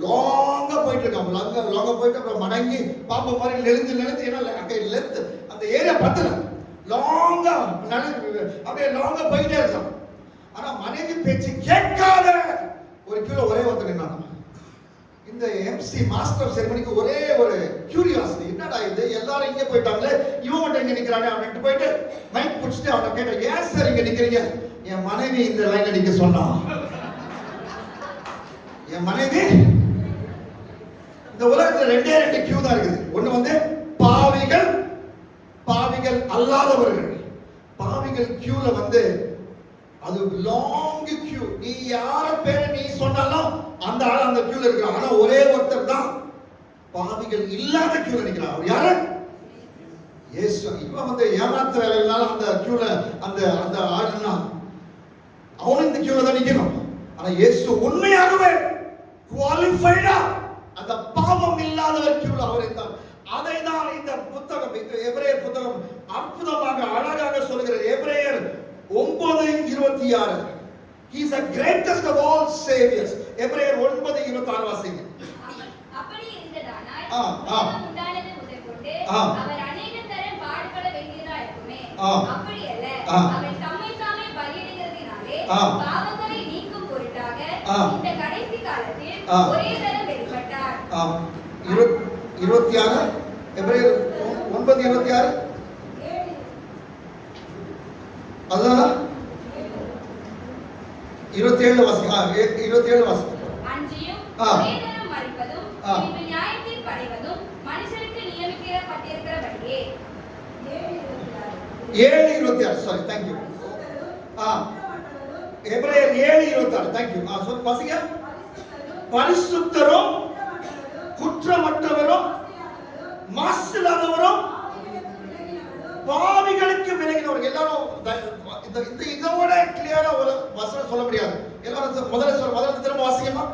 லாங்கா போயிட்டு இருக்காங்க. லாங்கா போயிட்டு அப்புறம் மடங்கி பாப்பா மாதிரி நெளிஞ்சு ஏன்னா அங்கே லென்த் அந்த ஏரியா பத்தல, லாங்கா அப்படியே லாங்கா போயிட்டே இருக்கான். ஆனா மனைவி பேச்சு கேட்காத ஒரு கியூல ஒரே ஒருத்தர் நின்னாங்க. இந்த எம்சி மாஸ்டர் ஆஃப் செரிமனிக்கு ஒரே ஒரு கியூரியாசிட்டி, என்னடா இது எல்லாரும் இங்க போயிட்டாங்களே, இவன் மட்டும் இங்க நிக்கிறானே அப்படின்ட்டு போயிட்டு மைக் பிடிச்சிட்டு அவனை கேட்டேன், ஏன் சார் இங்க நிக்கிறீங்க? என் மனைவி இந்த லைன்ல நிக்க சொன்னா. என் மனைவி இந்த உலகத்துல 2 கியூ தான் இருக்குது. ஒண்ணு வந்து பாவிகள் அல்லாதவர்கள். பாவிகள் கியூல வந்து அது லாங் கியூ. நீ யார பேரை நீ சொன்னாலும் அந்த ஆள் அந்த கியூல இருக்கான். ஆனா ஒரே ஒருத்தர் தான் பாவிகள் இல்லாத கியூல நிக்கிறான். அவர் யாரு? இயேசு. இப்ப வந்து ஏமாத்து வேலையினால அந்த கியூல அந்த ஆளுன்னா அவனும் இந்த கியூல தான் நிக்கணும். ஆனா இயேசு உண்மையாகவே குவாலிஃபைடா அந்த பாவம் இல்லாதவர் கியூல அவர் இருந்தார். அதை தான் இந்த புத்தகம், எபிரேயர் புத்தகம் அற்புதமாக அழகாக சொல்கிறது. எபிரேயர் 9:26. He is the greatest of all saviors. எபிரேயர் 9:26 வாசிங்க. அப்படி இருந்ததானால் உண்டானது முதற்கொண்டு அவர் அநேக தரம் பாடுபட வேண்டியதா இருக்குமே. அப்படி அல்ல, அவர் தம்மை தாமே பலியிடுகிறதினாலே பாவங்களை நீக்கும் பொருட்டாக இந்த கடைசி காலத்தில் ஒரே தரம் வெளிப்பட்டார். 26 எபிரேயர் 9:26 அதுதான் 27 வாசிங்க. 27 வாசிங்க. அன்றியும் ஒரே தரம் மரிப்பதும் பின்பு நியாயத்தீர்ப்பு அடைவதும் மனுஷருக்கு நியமிக்கப்பட்டிருக்கிறபடியே. 7:26 சாரி தேங்க் யூ. எபிரேயர் 7:26 தேங்க் யூ. சொல்லுங்க வாசிங்க. பரிசுத்தரும் குற்றமற்றவரும் மாசில்லாதவரும் பாவிகளுக்கு விலகினவர். எல்லாரும் இதோட கிளியரா ஒரு வசனம் சொல்ல முடியாது. எல்லாரும் முதல்ல திரும்ப வாசிக்கமா.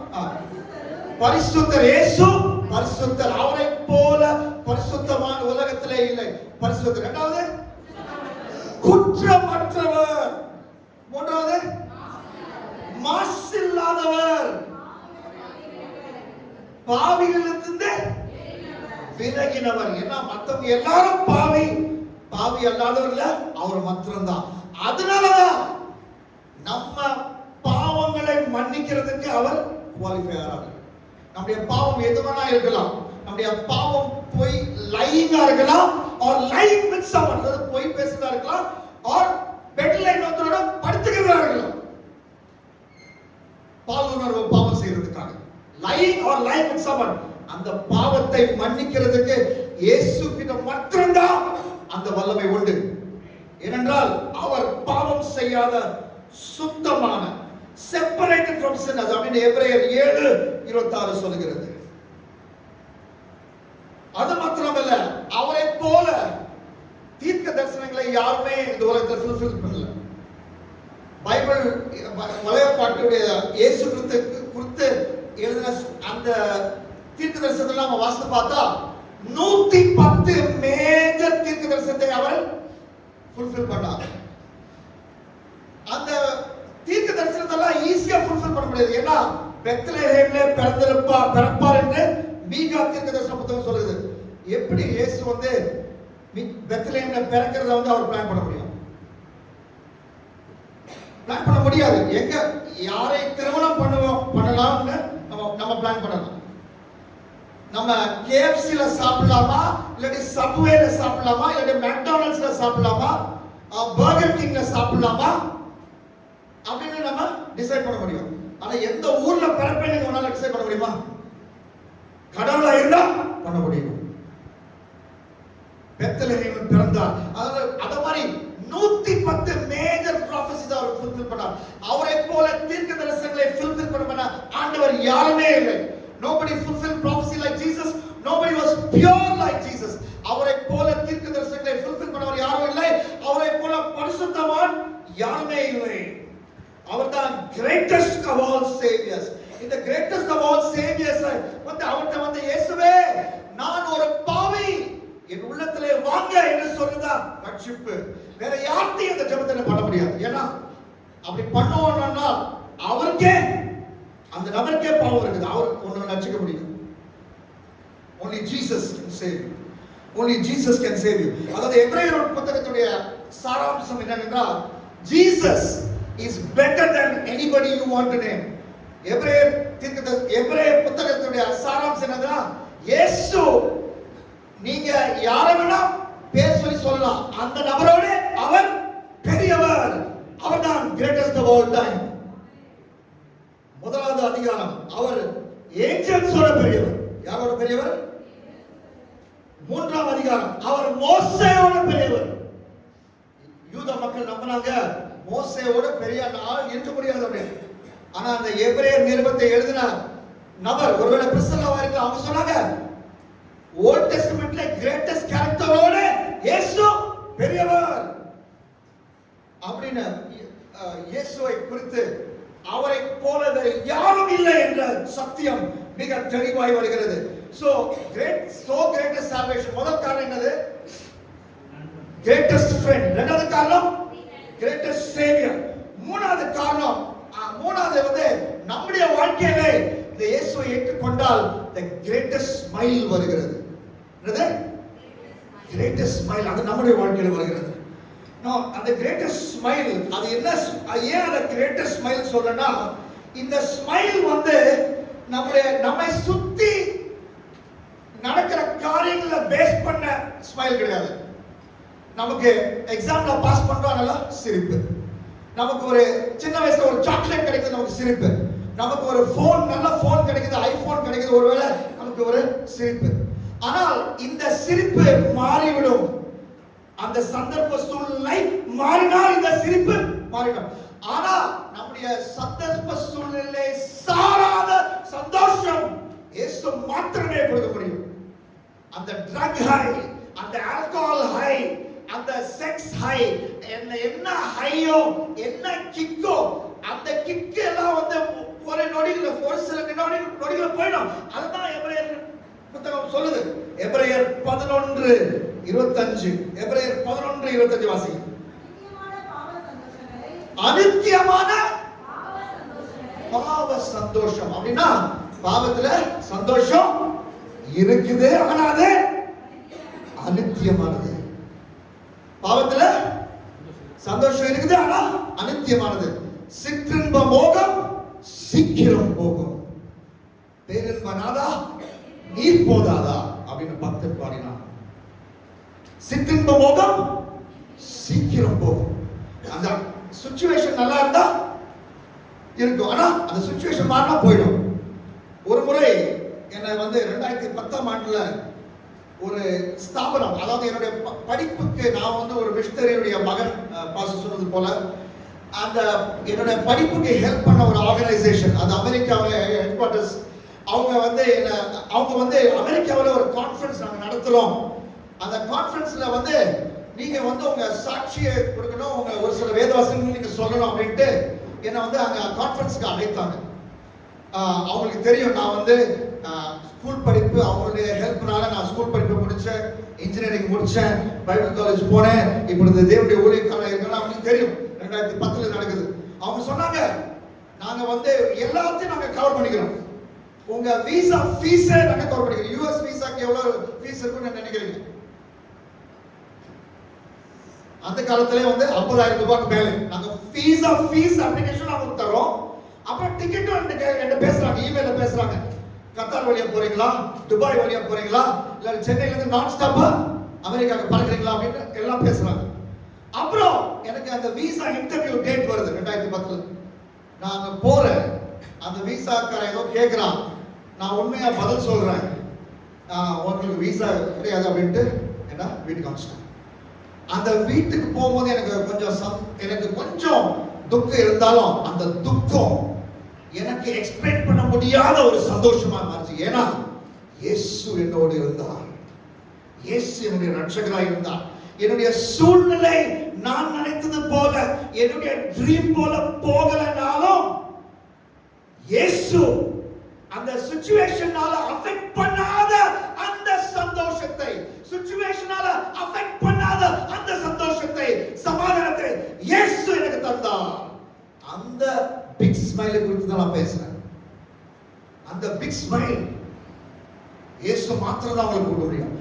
பரிசுத்தர் இயேசு பரிசுத்தர், அவரை போல பரிசுத்தமான உலகத்திலே இல்லை. பரிசுத்தர். இரண்டாவது குற்றமற்றவர். மூன்றாவது மாசில்லாதவர். பாவிகளிலிருந்து விலகினவர். ஏன்னா மத்தவங்க எல்லாரும் பாவி அல்லாதவர்கள அவர் மாத்திரம்தான். அதனாலதான் நம்ம பாவங்களை மன்னிக்கிறதுக்கு அவர் குவாலிஃபை ஆகிறார். நம்முடைய பாவம் எதுவானா இருக்கலாம். நம்முடைய பாவம் பொய் லைங்கா இருக்கலாம், or lying with someone, அதாவது பொய் பேசுறதா இருக்கலாம், or பெட்ல இன்னொருத்தரோட படுத்துக்கிறதா இருக்கலாம். பாலுணர்வு பாவம் செய்யறதுக்காக. lying or lying with someone, அந்த பாவத்தை மன்னிக்கிறதுக்கு இயேசு கிட்ட மட்டும்தான் அந்த வல்லமை உண்டு. ஏனென்றால் அவர் பாவம் செய்யாத சுத்தமான separated from sinners அப்படின்னு எபிரேயர் 7:26 சொல்கிறது. அது மாத்திரமல்ல, அவரை போல தீர்க்க தரிசனங்களை யாருமே இந்த உலகத்தில் fulfill பண்ணல. பைபிள் பழைய பாட்டுடைய இயேசு குறித்து எழுதின அந்த தீர்க்க தரிசனத்தை நம்ம வாசித்து பார்த்தா 110 மேஜர் தீர்க்க தரிசனத்தை அவர் fulfill பண்ணார். அந்த தீர்க்க தரிசனத்தெல்லாம் ஈஸியா fulfill பண்ண முடியாது. ஏன்னா பெத்லஹேம்ல பிறப்பார் என்று மீகா தீர்க்க தரிசன புத்தகம் சொல்லுது. எப்படி இயேசு வந்து பெத்லஹேம்ல பிறக்கிறத வந்து அவர் பிளான் பண்ண முடியும்? பிளான் பண்ண முடியாது. எங்க யாரை திருமணம் பண்ணலாம்னு நம்ம பிளான் பண்ணலாம். நம்ம KFCல சாப்பிடலாமா, இல்லாட்டி சப்வேல சாப்பிடலாமா, இல்லாட்டி மெக்டானல்ட்ஸ்ல சாப்பிடலாமா, பர்கர் கிங்ல சாப்பிடலாமா அப்படின்னு நம்ம டிசைட் பண்ண முடியும். ஆனா எந்த ஊர்ல பிறப்பேன்னு உன்னால டிசைட் பண்ண முடியுமா? கடவுளா இருந்தா பண்ண முடியும். பெத்லஹேமில் பிறந்தார். அத மாதிரி 110 மேஜர் ப்ராஃபசிஸ் அவர் fulfill பண்ணார். அவரை போல தீர்க்க தரிசனங்களை fulfill பண்ண ஆண்டவர் யாருமே இல்லை. Nobody fulfilled prophecy like Jesus. Nobody was pure like Jesus. அவரை போல தீர்க்க தரிசனங்களை fulfill பண்ணவர் யாரும் இல்லை. அவரை போல பரிசுத்தவான் யாருமே இல்லை. அவர்தான் greatest of all saviors. இந்த greatest of all saviors வந்து அவர்ட்ட வந்து இயேசுவே நான் ஒரு பாவி, என் உள்ளத்திலே வாங்க என்று சொல்லுதா ரட்சிப்பு. வேற யார்ட்டையும் இந்த ஜெபத்தை பண்ண முடியாது. ஏன்னா அப்படி பண்ணுவோம்னா அவருக்கே அந்த நபருக்கே பாவம் இருக்குது. அவர் ஒன்னு ரட்சிக்க முடியும். Only Jesus can save you. Only Jesus can save you. அதாவது எபிரேயர் புத்தகத்துடைய சாராம்சம் என்னவென்றால் Jesus is better than anybody you want to name. எபிரேயர் புத்தகத்துடைய சாராம்சம் என்னன்னா இயேசு நீங்க யாரை வேணா பேர் சொல்லி சொல்லலாம், அந்த நபரோட அவர் பெரியவர். அவர்தான் greatest of all time. முதலாவது அதிகாரம் அவர் ஏஞ்சல்ஸோட பெரியவர். யாரோட பெரியவர்? மூன்றாம் அதிகாரம் அவர் மோசேயோட பெரியவர். யூத மக்கள் நம்பினாங்க மோசேயோட பெரிய ஆள் இருக்க முடியாது அப்படின்னு. ஆனா அந்த எபிரேயர் நிருபத்தை எழுதின நபர் ஒருவேளை பிரிஸ்கில்லாவா இருக்கலாம். அவங்க சொன்னாங்க ஓல்ட் டெஸ்டமென்ட்ல கிரேட்டஸ்ட் கேரக்டரோட இயேசு பெரியவர் அப்படின்னு இயேசுவை குறித்து அவரை போல வேறு யாரும் இல்லை என்ற சத்தியம் மிக தெளிவாய் வருகிறது. so greatest salvation. முதல் காரணம் என்னது? greatest friend. இரண்டாவது காரணம் greatest savior. மூணாவது காரணம் வந்து நம்முடைய வாழ்க்கையில இந்த இயேசுவை ஏற்றுக்கொண்டால் the greatest smile வருகிறது. என்னது? greatest smile. அது நம்முடைய வாழ்க்கையில வருகிறது. அந்த கிரேட்டஸ்ட் ஸ்மைல் அது என்ன? ஏன் அந்த கிரேட்டஸ்ட் ஸ்மைல் சொல்றேன்னா இந்த ஸ்மைல் வந்து நம்மை சுத்தி நடக்கிற காரியங்களை பேஸ் பண்ண ஸ்மைல் கிடையாது. நமக்கு எக்ஸாம்ல பாஸ் பண்றாங்கல்ல சிரிப்பு, நமக்கு ஒரு சின்ன வயசுல ஒரு சாக்லேட் கிடைக்குது நமக்கு சிரிப்பு, நமக்கு ஒரு போன் நல்ல போன் கிடைக்குது ஐபோன் கிடைக்குது ஒருவேளை நமக்கு ஒரு சிரிப்பு. ஆனால் இந்த சிரிப்பு மாறிவிடும். அந்த சந்தர்ப்ப சூழ்நிலை மாறினால் இந்த சிரிப்பு மாறிடும். ஆனா நம்முடைய சந்தர்ப்ப சூழ்நிலை சாராத சந்தோஷம் இயேசு மாத்திரமே கொடுக்க முடியும். அந்த ட்ரக் ஹை, அந்த ஆல்கஹால் ஹை, அந்த செக்ஸ் ஹை, என்ன ஹையோ என்ன கிக்கோ, அந்த கிக் எல்லாம் வந்து ஒரு நொடியில் ஒரு சில நொடிகள் போயிடும். அதுதான் எபிரேயர் புத்தகம் சொல்லுது. எபிரேயர் 11:25. எபிரேயர் 11:25 வாசி. அநித்தியமான பாவ சந்தோஷம். அப்படின்னா பாவத்துல சந்தோஷம் இருக்குது, ஆனா அது அநித்தியமானது. பாவத்துல சந்தோஷம் இருக்குது, ஆனா அநித்தியமானது. சிற்றின்ப மோகம் சீக்கிரம் போகும், பேரின்ப நாதா நீர் போதாதா அப்படின்னு பக்தர் பாடினார். சிற்றின்ப மோகம் சீக்கிரம் போகும். அந்த சிச்சுவேஷன் நல்லா இருந்தா இருக்கும். ஆனா அந்த சுச்சுவேஷன் மாறினா போயிடும். ஒரு முறை என்னை வந்து 2010ஆம் ஆண்டுல ஒரு ஸ்தாபனம், அதாவது என்னுடைய படிப்புக்கு நான் வந்து ஒரு மிஷனரியுடைய மகன், பாஸ்டர் சொன்னது போல அந்த என்னுடைய படிப்புக்கு ஹெல்ப் பண்ண ஒரு ஆர்கனைசேஷன், அது அமெரிக்காவில் ஹெட் குவார்ட்டர்ஸ். அவங்க வந்து அமெரிக்காவில் ஒரு கான்ஃபரன்ஸ் நாங்கள் நடத்துகிறோம். அந்த கான்ஃபரன்ஸ்ல வந்து நீங்க வந்து உங்க சாட்சியை கொடுக்கணும், உங்க ஒரு சில வேதவசனங்கள் நீங்க சொல்லணும் அப்படின்ட்டு என்னை வந்து அங்க கான்ஃபரன்ஸ்க்கு அழைத்தாங்க. அவங்களுக்கு தெரியும் நான் வந்து ஸ்கூல் படிப்பு, அவங்களுடைய ஹெல்ப்னால நான் ஸ்கூல் படிப்பு முடிச்சேன், இன்ஜினியரிங் முடிச்சேன், பைபிள் காலேஜ் போனேன், இப்பொழுது தேவனுடைய ஊழியக்காரன் இருக்கணும் அவங்களுக்கு தெரியும். 2010 நடக்குது. அவங்க சொன்னாங்க நாங்க வந்து எல்லாத்தையும் நாங்க கவர் பண்ணிக்கிறோம், உங்க விசா ஃபீஸை நாங்க கவர் பண்ணிக்கிறோம். யுஎஸ் விசாக்கு எவ்வளவு ஃபீஸ் இருக்குன்னு நினைக்கிறீங்க? அந்த காலத்திலே வந்து 50,000 ரூபாய்க்கு மேலே நாங்க ஃபீஸ் அப்ளிகேஷன் அவங்க தரோம். அப்புறம் டிக்கெட்டும் என்கிட்ட பேசுறாங்க, இமெயில பேசுறாங்க. கத்தார் வழியா போறீங்களா, துபாய் வழியா போறீங்களா, இல்ல சென்னையில இருந்து நான் ஸ்டாப்பா அமெரிக்காவுக்கு பறக்குறீங்களா அப்படின்னு எல்லாம் பேசுறாங்க. அப்புறம் எனக்கு அந்த விசா இன்டர்வியூ டேட் வருது 2010. நான் போறேன், அந்த விசாக்காரன் ஏதோ கேட்குறான், நான் உண்மையா பதில் சொல்றேன், உங்களுக்கு விசா கிடையாது அப்படின்ட்டு என்ன வீட்டுக்கு அனுப்பிச்சிட்டேன். அந்த வீட்டுக்கு போகும்போது எனக்கு கொஞ்சம் துக்கம் இருந்தாலும் அந்த துக்கம் எனக்கு எக்ஸ்பிளைன் பண்ண முடியாத ஒரு சந்தோஷமா மாறிச்சு. ஏன்னா இயேசு என்னோடு இருந்தார், இயேசு என்னுடைய ரட்சகராய் இருந்தார். என்னுடைய சூழ்நிலை நான் நினைத்தது போல, என்னுடைய ட்ரீம் போல போகலனாலும் இயேசு அந்த சிச்சுவேஷனால அஃபெக்ட் பண்ணாத அந்த சந்தோஷத்தை, சிச்சுவேஷனால அஃபெக்ட் பண்ணாத அந்த சந்தோஷத்தை, சமாதானத்தை இயேசு எனக்கு தந்தார். அந்த பிக் ஸ்மைலை குறித்து தான் நான் பேசுறேன். அந்த பிக் ஸ்மைல் இயேசு மாத்திரம் தான் உங்களுக்கு கொடுக்க முடியும்.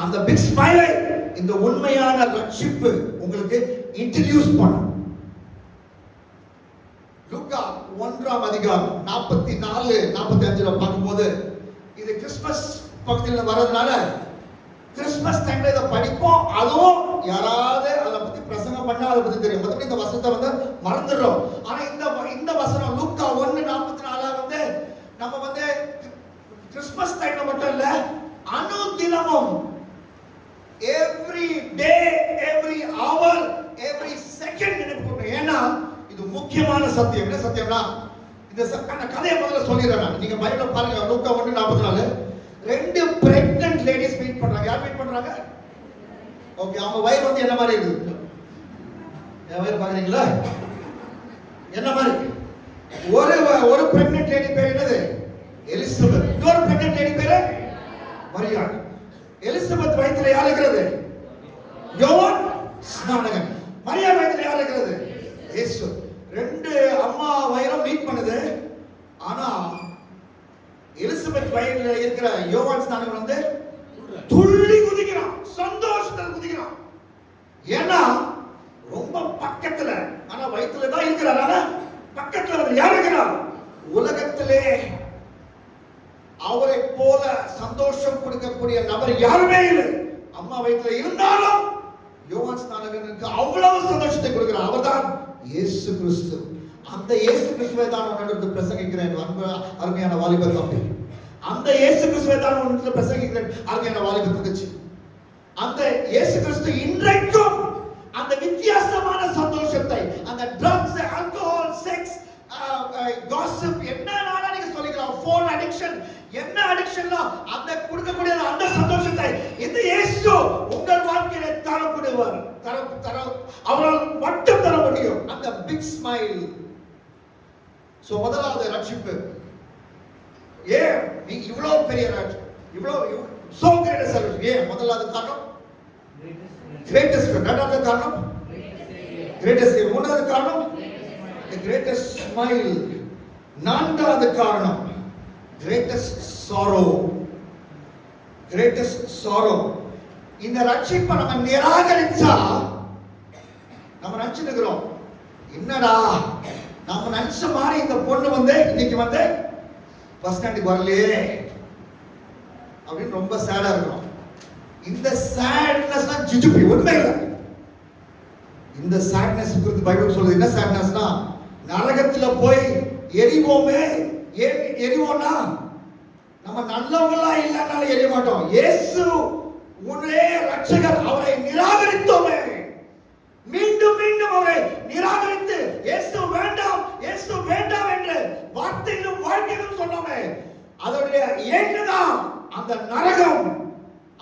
அந்த பிக் ஸ்மைலை இந்த உண்மையான ரட்சிப்பு உங்களுக்கு இன்ட்ரோடியூஸ் பண்ணும். லூக்கா 1ஆம் அதிகாரம் 44-45 பார்க்கும்போது, இது கிறிஸ்மஸ் பக்கத்தில் வரதுனால கிறிஸ்மஸ் டைம்ல இதை படிப்போம். அதுவும் யாராவது அதை பத்தி பிரசங்கம் பண்ணா அதை பத்தி தெரியும், மற்றபடி இந்த வசனத்தை வந்து மறந்துடுறோம். ஆனா இந்த வசனம் லூக்கா 1:44 வந்து நம்ம வந்து கிறிஸ்மஸ் டைம்ல மட்டும் இல்ல, அனுதினமும் every day, every hour, every second நினைக்கணும். ஏன்னா இது முக்கியமான சத்தியம். என்ன சத்தியம்னா, இந்த கதையை முதல்ல சொல்லிடுறேன். நீங்க பைபிளை பாருங்க, லூக்கா 1:44. 2 பிரெக்னன்ட் லேடிஸ் மீட் பண்றாங்க. யார் மீட் பண்றாங்க? ஓகே, அவங்க வயிறு வந்து என்ன மாதிரி இருக்குது? என் வயிறு பாக்குறீங்களா? என்ன மாதிரி? ஒரு பிரெக்னன்ட் லேடி பேர் என்னது? எலிசபெத். இன்னொரு பிரெக்னன்ட் லேடி பேரு மரியாள். எலிசபெத் வயித்துல யார் இருக்கிறது? யோவான் ஸ்நானகன். மரியாள் வயித்துல யார் இருக்கிறது? இயேசு. 2 அம்மா வயிறும் மீட் பண்ணுது. ஆனா எலிசபெத் வயிறுல இருக்கிற யோவான் ஸ்நானகன் வந்து துள்ளி குதிக்கிறான், சந்தோஷத்துல குதிக்கிறான். ஏன்னா ரொம்ப பக்கத்துல, ஆனா வயித்துல தான் இருக்கிறார். ஆனா பக்கத்துல வந்து யார் இருக்கிறார்? உலகத்திலே அவரை போல சந்தோஷம் கொடுக்கக்கூடிய நபர் யாருமே இல்லை. அம்மா வயித்துல இருந்தாலும் யோவான் ஸ்நானகனுக்கு அவ்வளவு சந்தோஷத்தை கொடுக்கிறார். அவர்தான் இயேசு கிறிஸ்து. அந்த இயேசு கிறிஸ்துவை தான் உன்னிடத்தில் பிரசங்கிக்கிறேன் அருமையான வாலிப தம்பி. அந்த இயேசு கிறிஸ்துவை தான் உன்னிடத்தில் பிரசங்கிக்கிறேன் அருமையான வாலிப தங்கச்சி. அந்த இயேசு கிறிஸ்து இன்றைக்கும் அந்த வித்தியாசமான சந்தோஷத்தை, அந்த ட்ரக்ஸ், ஆல்கஹால், செக்ஸ், காசிப், என்ன நானா நீங்க சொல்லிக்கலாம், ஃபோன் அடிக்ஷன், என்ன அடிக்ஷன்ல அந்த கொடுக்கக்கூடிய அந்த சந்தோஷத்தை இந்த இயேசு உங்கள் வாழ்க்கையில தரக்கூடியவர், அவரால் மட்டும் தர முடியும். அந்த பிக் ஸ்மைல். சோ முதலாவது ரட்சிப்பு. ஏன் நீ இவ்வளவு பெரிய இவ்வளவு சோ கிரேட் சர்வீஸ்? ஏன் முதலாவது காரணம் கிரேட்டஸ்ட். இரண்டாவது காரணம் கிரேட்டஸ்ட். மூணாவது காரணம் the greatest smile. நான்காவது காரணம் greatest sorrow. greatest sorrow. இந்த ரட்சிப்பை நம்ம நிராகரிச்சா நம்ம நினைச்சுக்கிறோம், என்னடா நம்ம நினைச்ச மாதிரி இந்த பொண்ணு வந்து இன்னைக்கு வந்து பஸ் ஸ்டாண்டுக்கு வரலையே அப்படின்னு ரொம்ப சேடா இருக்கிறோம். இந்த சேட்னஸ் தான் ஜிஜுபி, உண்மை இல்லை. இந்த சேட்னஸ் குறித்து பைபிள் சொல்லுது. என்ன சேட்னஸ்னா, நரகத்துல போய் எரிவோமே. ஏன் எரிவோம்னா நம்ம நல்லவங்களா இல்லைனாலும் எரிய மாட்டோம். இயேசு ஒரே ரட்சகர், அவரை நிராகரித்தோமே, மீண்டும் மீண்டும் அவரை நிராகரித்து இயேசு வேண்டாம் இயேசு வேண்டாம் என்று வார்த்தையிலும் வாழ்க்கையிலும் சொன்னோமே, அதோடைய ஏன்னுதான் அந்த நரகம்.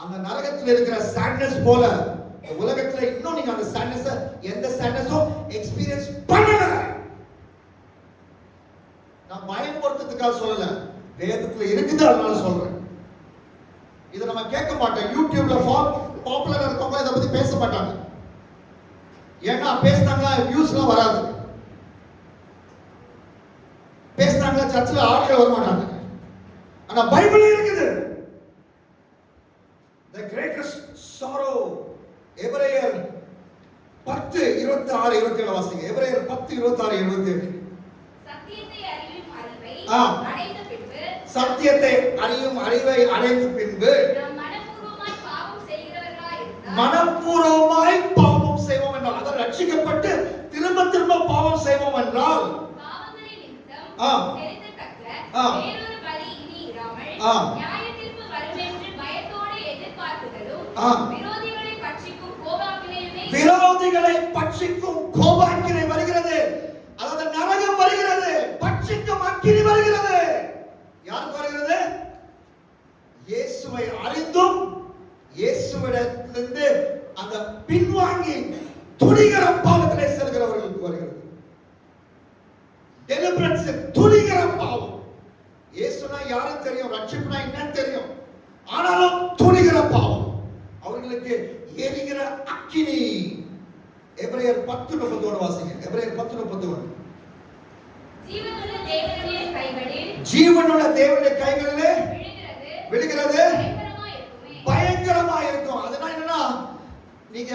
அந்த நரகத்தில் இருக்கிற சாட்னஸ் போல உலகத்துல இன்னும் நீங்க அந்த சாட்னஸ் எந்த சாட்னஸும் எக்ஸ்பீரியன்ஸ் பண்ணல. நான் பயன்படுத்துறதுக்காக சொல்லல, வேதத்துல இருக்குது அதனால சொல்றேன். இதை நம்ம கேட்க மாட்டோம். யூடியூப்ல பாப்புலரா இருக்கவங்க இதை பத்தி பேச மாட்டாங்க. ஏன்னா பேசினாங்களா வியூஸ்லாம் வராது, பேசினாங்களா சர்ச்சில் ஆட்கள் வர மாட்டாங்க. ஆனா பைபிள் இருக்குது. The greatest sorrow, எபிரேயர் 10:26-27 வாசிங்க. எபிரேயர் 10:26-27. சத்தியத்தை அறியும் அறிவை அடைந்த பின்பு மனப்பூர்வமாய் பாவம் செய்வோம் என்றால், அதை ரட்சிக்கப்பட்டு திரும்ப திரும்ப பாவம் செய்வோம் என்றால் விரோதிகளை பட்சிக்கும் கோபாக்கினை வருகிறது. அதாவது நரகம் வருகிறது, பட்சிக்கும் அக்கினி வருகிறது. யாருக்கு வருகிறது? இயேசுவை அறிந்தும் இயேசுவிடத்திலிருந்து அந்த பின்வாங்கி துணிகர பாவத்திலே செல்கிறவர்களுக்கு வருகிறது. டெலிபரன்ஸ், துணிகர பாவம். இயேசுனா யாரும் தெரியும், ரட்சிப்புனா என்னன்னு தெரியும், ஆனாலும் துணிகர பாவம் அவர்களுக்கு எரிகிற அக்கினி. எபிரேயர் 10:31 வாசிங்க. எபிரேயர் 10:31. ஜீவனுள்ள தேவனுடைய கைகளிலே விழுகிறது, பயங்கரமா இருக்கும். அதனால என்னன்னா, நீங்க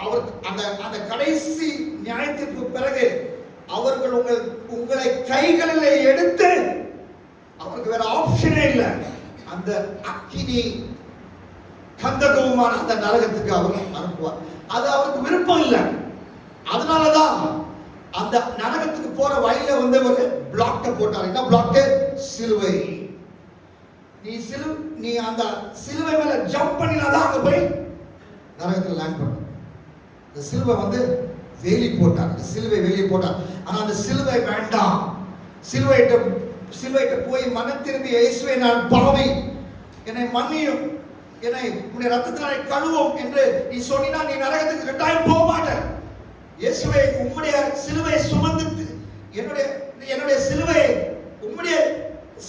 அவர் அந்த கடைசி நியாயத்திற்கு பிறகு அவர்கள் உங்களை கைகளிலே எடுத்து, அவருக்கு வேற ஆப்ஷனே இல்லை, அந்த அக்கினி கந்தகமான அந்த நரகத்துக்கு அவர் அனுப்புவார். அது அவருக்கு விருப்பம் இல்லை. அதனாலதான் அந்த நரகத்துக்கு போற வழியில ஒரு பிளாக்க போட்டார். என்ன பிளாக்? சிலுவை. நீ அந்த சிலுவை மேல ஜம்ப் பண்ணினாதான் அங்க போய் நரகத்துல லேண்ட் பண்ண. இந்த சிலுவை வேலி போட்டார், அந்த சிலுவை வேலி போட்டார். ஆனா அந்த சிலுவை வேண்டாம். சிலுவைட்ட போய் மனம் திரும்பி, இயேசுவே நான் பாவி, என்னை மன்னியும், என்னை உன்னுடைய ரத்தத்தினாலே கழுவும் என்று நீ சொன்னா நீ நரகத்துக்கு கட்டாயம் போக மாட்ட. இயேசுவே உம்முடைய சிலுவை சுமந்து, என்னுடைய சிலுவை உம்முடைய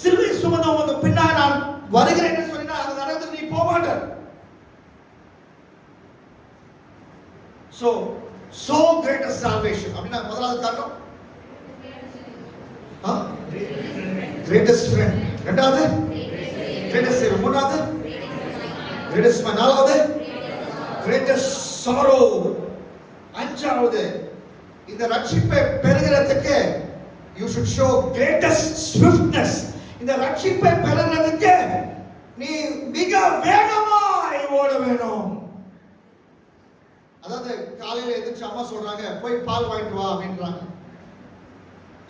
சிலுவை சுமந்து உமக்கு பின்னாக நான் வருகிறேன் என்று சொன்னா அந்த நரகத்துக்கு நீ போக மாட்ட. So greatest salvation அப்படினா முதலாவது காரணம் greatest friend, இரண்டாவது greatest savior, மூணாவது greatest man, நாலாவது greatest sorrow, அஞ்சாவது இந்த ரட்சிப்பை பெறுகிறதுக்கு you should show greatest swiftness. இந்த ரட்சிப்பை பெறுகிறதுக்கு நீ மிக வேகமாய் ஓட வேணும். அதாவது காலையில எந்திரிச்சு அம்மா சொல்றாங்க போய் பால் வாங்கிட்டு வா அப்படின்றாங்க.